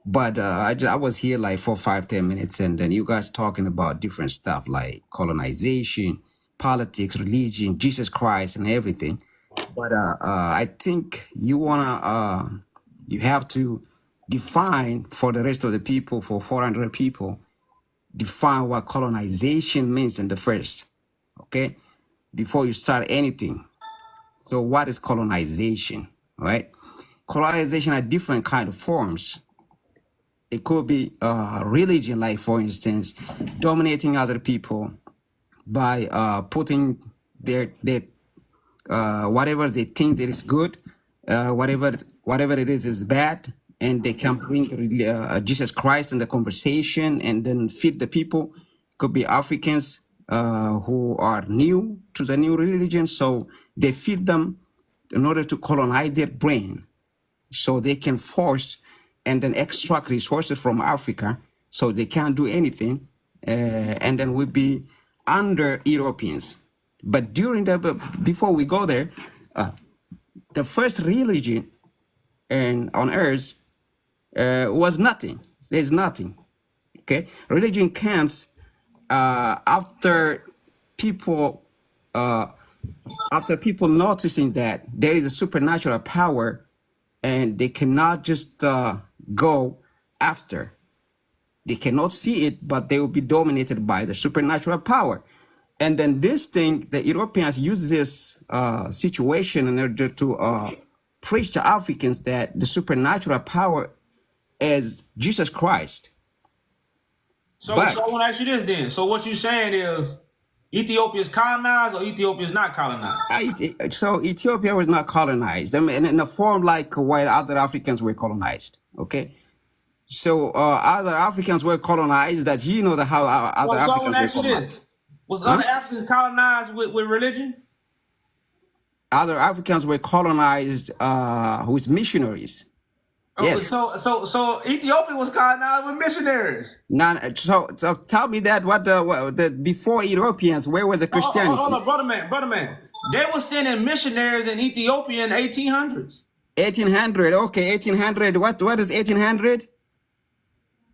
But I was here like for 5-10 minutes, and then you guys talking about different stuff like colonization, politics, religion, Jesus Christ, and everything. But I think you have to define for the rest of the people, for 400 people, define what colonization means in the first, okay? Before you start anything. So what is colonization, right? Colonization are different kind of forms. It could be religion, like for instance, dominating other people by putting their whatever they think that is good, whatever it is bad, and they can bring Jesus Christ in the conversation and then feed the people. Could be Africans who are new to the new religion, so they feed them in order to colonize their brain, so they can force and then extract resources from Africa, so they can't do anything, and then we'll be under Europeans. But before we go there, the first religion on earth was nothing. There's nothing. Okay, religion comes after people noticing that there is a supernatural power, and they cannot just go after. They cannot see it, but they will be dominated by the supernatural power. And then this thing, the Europeans use this situation in order to preach to Africans that the supernatural power is Jesus Christ. So I want to ask you this then. So what you're saying is Ethiopia is colonized or Ethiopia is not colonized? So Ethiopia was not colonized. I mean, in a form like while other Africans were colonized. Okay. So other Africans were colonized. That how other Africans were colonized. Was other Africans colonized with religion? Other Africans were colonized with missionaries. Yes. So Ethiopia was colonized with missionaries. So tell me that what the before Europeans, where was the Christianity? Hold on, brother man. They were sending missionaries in Ethiopia in 1800s. 1800, okay, 1800. What is 1800?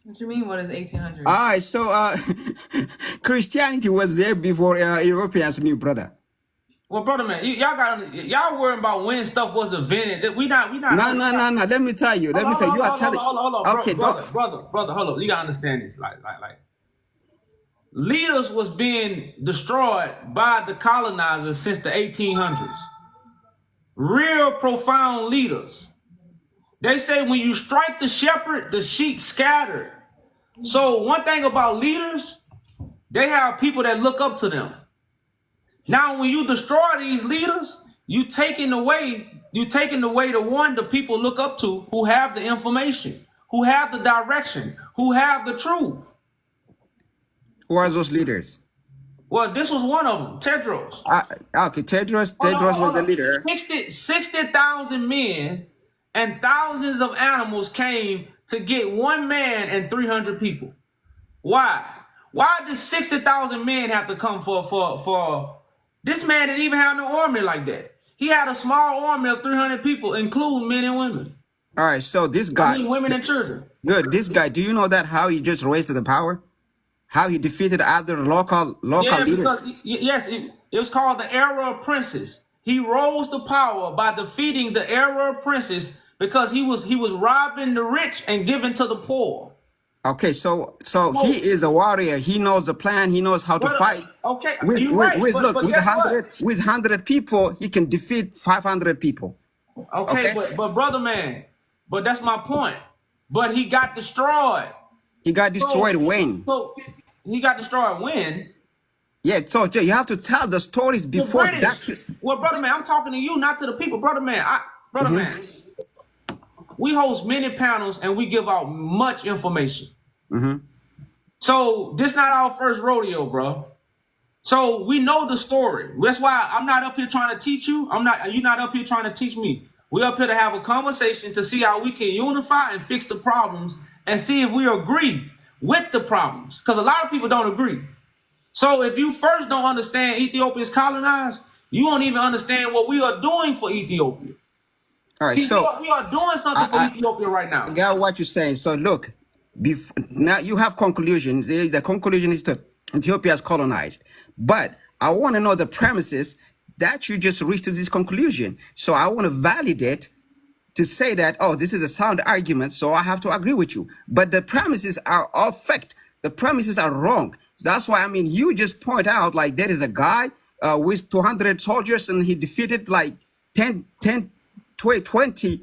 What you mean? What is 1800? All right, so Christianity was there before Europeans knew, brother. Well, brother man, y'all worrying about when stuff was invented. We not. No. Let me tell you. You are telling. Hold on. Okay, brother, hold on. You gotta understand this. Like, leaders was being destroyed by the colonizers since the 1800s. Real profound leaders. They say when you strike the shepherd, the sheep scattered. So one thing about leaders, they have people that look up to them. Now, when you destroy these leaders, you taking away the people look up to, who have the information, who have the direction, who have the truth. Who are those leaders? Well, this was one of them, Tedros. Okay, Tedros was the leader. 60,000 men and thousands of animals came to get one man and 300 people. Why? Why did 60,000 men have to come for? This man didn't even have no army like that. He had a small army of 300 people, including men and women. All right, so this guy, women and children. Good. This guy, do you know that how he just raised to the power? How he defeated other local leaders? Yes, it was called the era of princes. He rose to power by defeating the era of princes because he was robbing the rich and giving to the poor. Okay, so he is a warrior. He knows the plan. He knows how to fight. Okay, with 100 people, he can defeat 500 people. Okay? But brother man, but that's my point. But he got destroyed. He got destroyed when? So he got destroyed when? Yeah, so you have to tell the stories before that. Well, brother man, I'm talking to you, not to the people. Brother man, man, we host many panels and we give out much information. So this not our first rodeo, bro. So we know the story. That's why I'm not up here trying to teach you. You're not up here trying to teach me. We're up here to have a conversation to see how we can unify and fix the problems and see if we agree with the problems. Because a lot of people don't agree. So if you first don't understand Ethiopia is colonized, you won't even understand what we are doing for Ethiopia. All right, see, so we are doing something for Ethiopia right now. I got what you're saying. So look, now you have conclusion. The conclusion is that Ethiopia is colonized. But I want to know the premises that you just reached to this conclusion. So I want to validate to say that, oh, this is a sound argument, so I have to agree with you. But the premises are all fact. The premises are wrong. That's why, I mean, you just point out like there is a guy with 200 soldiers and he defeated like 20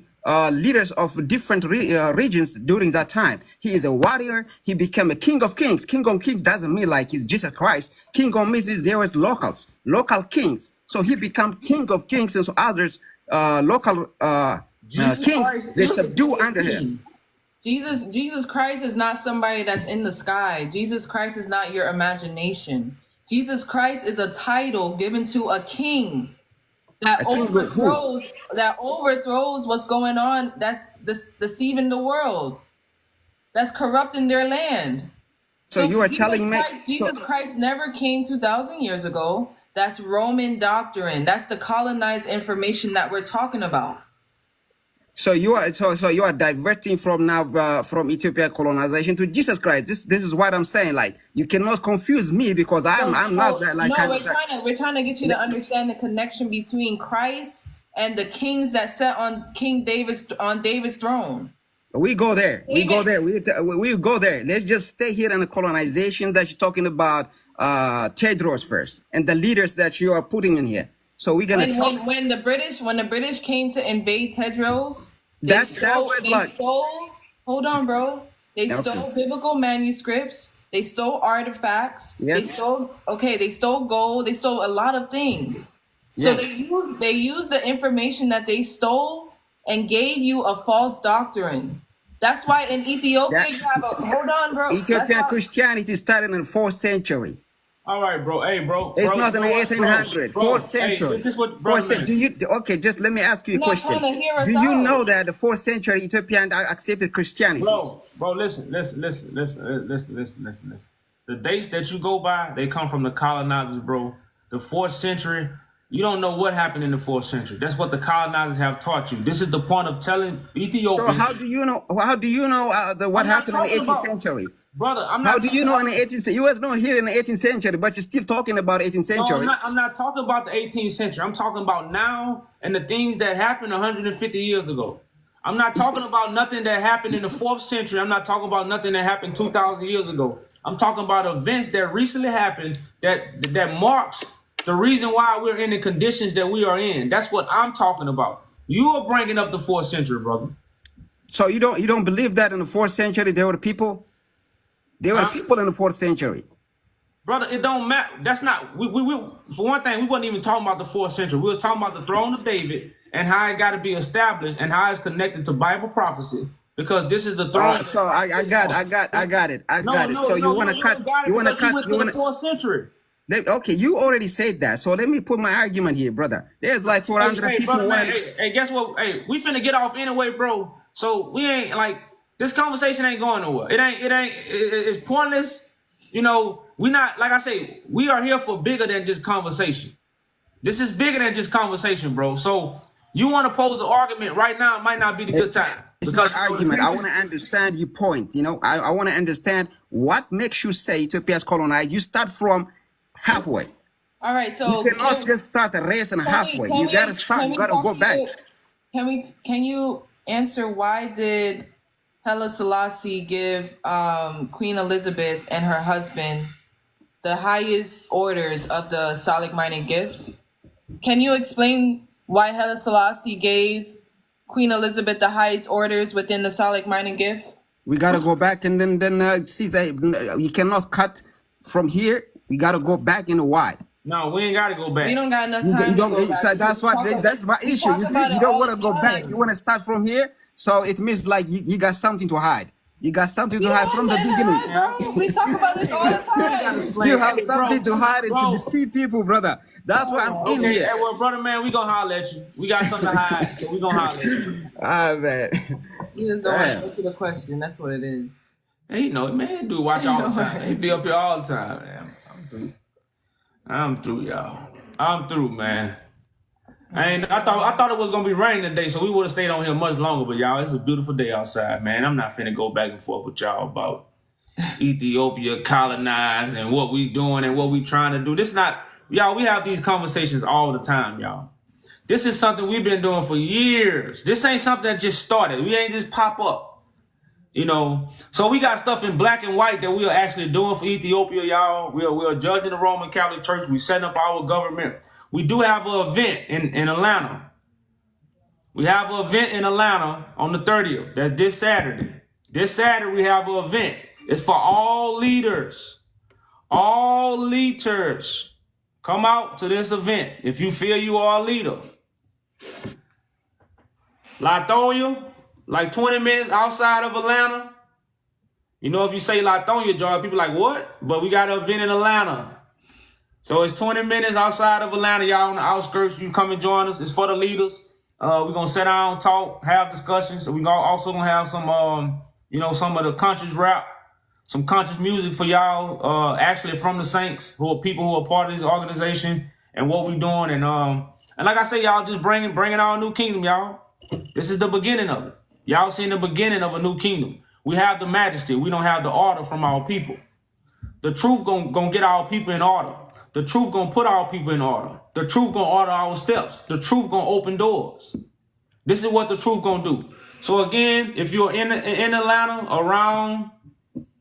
leaders of different regions during that time. He is a warrior. He became a king of kings. King of kings doesn't mean like he's Jesus Christ. King of kings is there was local kings. So he became king of kings, and so others local kings they subdue under him. Jesus Christ is not somebody that's in the sky. Jesus Christ is not your imagination. Jesus Christ is a title given to a king that overthrows what's going on, that's deceiving the world, that's corrupting their land. So you are telling me Jesus Christ never came 2,000 years ago. That's Roman doctrine. That's the colonized information that we're talking about. So you are diverting from now from Ethiopia colonization to Jesus Christ. This is what I'm saying. Like, you cannot confuse me because I'm not that like. No, we're trying to get you to understand the connection between Christ and the kings that sat on David's throne. We go there. We go there. We go there. Let's just stay here in the colonization that you're talking about. Tedros first, and the leaders that you are putting in here. So we're gonna talk. When the British came to invade Tedros, hold on, bro. They stole biblical manuscripts. They stole artifacts. Yes. They stole gold. They stole a lot of things. Yes. So they used the information that they stole and gave you a false doctrine. That's why in Ethiopia you have hold on, bro. Ethiopian Christianity started in the 4th century. All right, bro. Hey, bro. It's not in the 1800s. 4th century. Hey, this is what, bro, okay, just let me ask you a question. Do you know that the 4th century Ethiopian accepted Christianity? Bro, listen. The dates that you go by, they come from the colonizers, bro. The 4th century, you don't know what happened in the 4th century. That's what the colonizers have taught you. This is the point of telling Ethiopians. So how do you know? What happened in the 18th century? Brother, how do you know in the 18th century? You was not here in the 18th century, but you're still talking about 18th century. No, I'm not talking about the 18th century. I'm talking about now and the things that happened 150 years ago. I'm not talking about nothing that happened in the 4th century. I'm not talking about nothing that happened 2,000 years ago. I'm talking about events that recently happened that marks the reason why we're in the conditions that we are in. That's what I'm talking about. You are bringing up the 4th century, brother. So you don't believe that in the 4th century there were people? There were people in the 4th century. Brother, it don't matter. That's not, we for one thing, we wasn't even talking about the 4th century. We were talking about the throne of David and how it got to be established and how it's connected to Bible prophecy. Because this is the throne. So I got it. So you want to cut the 4th century. Okay, you already said that. So let me put my argument here, brother. There's like 400 people. Brother, hey, guess what? Hey, we finna get off anyway, bro. So we ain't like, this conversation ain't going nowhere. It's pointless. You know, we not, like I say, we are here for bigger than just conversation. This is bigger than just conversation, bro. So you want to pose an argument right now, it might not be the good time. It's not argument. I want to understand your point. You know, I want to understand what makes you say Ethiopia is colonized. You start from halfway. All right, so you cannot just start a race and halfway. You gotta start. You gotta go back. Can you answer why did Haile Selassie give Queen Elizabeth and her husband the highest orders of the Salic mining gift? Can you explain why Haile Selassie gave Queen Elizabeth the highest orders within the Salic mining gift? We gotta go back and then see that you cannot cut from here. We gotta go back in the why. No, we ain't gotta go back. We don't got enough time. So that's my issue. You see, you don't want to go back. You want to start from here. So it means like you got something to hide. You got something to hide from the beginning. We talk about this all the time. You have something to hide and to deceive people, brother. That's why I'm in here. Hey, well, brother, man, we gonna holler at you. We got something to hide, so we gonna holler at you. Ah, man. You just don't answer the question. That's what it is. Hey, you know, man, dude, watch all the time. He be up here all the time, man. I'm through, y'all. I'm through, man. I thought it was gonna be raining today, so we would have stayed on here much longer. But y'all, it's a beautiful day outside, man. I'm not finna go back and forth with y'all about Ethiopia colonized and what we doing and what we trying to do. Y'all, we have these conversations all the time, y'all. This is something we've been doing for years. This ain't something that just started. We ain't just pop up, you know. So we got stuff in black and white that we are actually doing for Ethiopia, y'all. We're judging the Roman Catholic Church. We setting up our government. We do have an event in Atlanta. We have an event in Atlanta on the 30th. That's this Saturday. This Saturday we have an event. It's for all leaders. All leaders. Come out to this event if you feel you are a leader. Lithonia, like 20 minutes outside of Atlanta. You know, if you say Lithonia, Georgia, people like, what? But we got an event in Atlanta. So it's 20 minutes outside of Atlanta. Y'all on the outskirts, you come and join us. It's for the leaders. We're going to sit down, talk, have discussions. So we're also going to have some, you know, some of the conscious rap, some conscious music for y'all, actually from the Saints, who are people who are part of this organization and what we're doing. And like I say, y'all just bringing our new kingdom, y'all. This is the beginning of it. Y'all seen the beginning of a new kingdom. We have the majesty. We don't have the order from our people. The truth gonna get our people in order. The truth gonna put our people in order. The truth gonna order our steps. The truth gonna open doors. This is what the truth gonna do. So again, if you're in Atlanta, around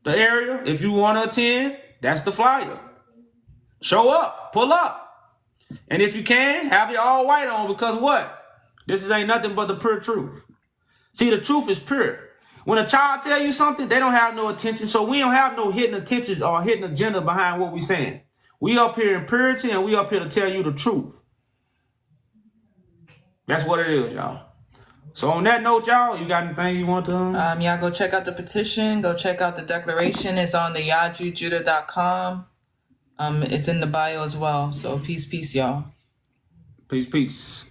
the area, if you want to attend, that's the flyer. Show up, pull up. And if you can, have your all white on, because what? This ain't nothing but the pure truth. See, the truth is pure. When a child tell you something, they don't have no attention. So we don't have no hidden intentions or hidden agenda behind what we saying. We up here in purity, and we up here to tell you the truth. That's what it is, y'all. So on that note, y'all, you got anything you want to? Yeah, go check out the petition. Go check out the declaration. It's on the yajujudah.com. It's in the bio as well. So peace, y'all. Peace.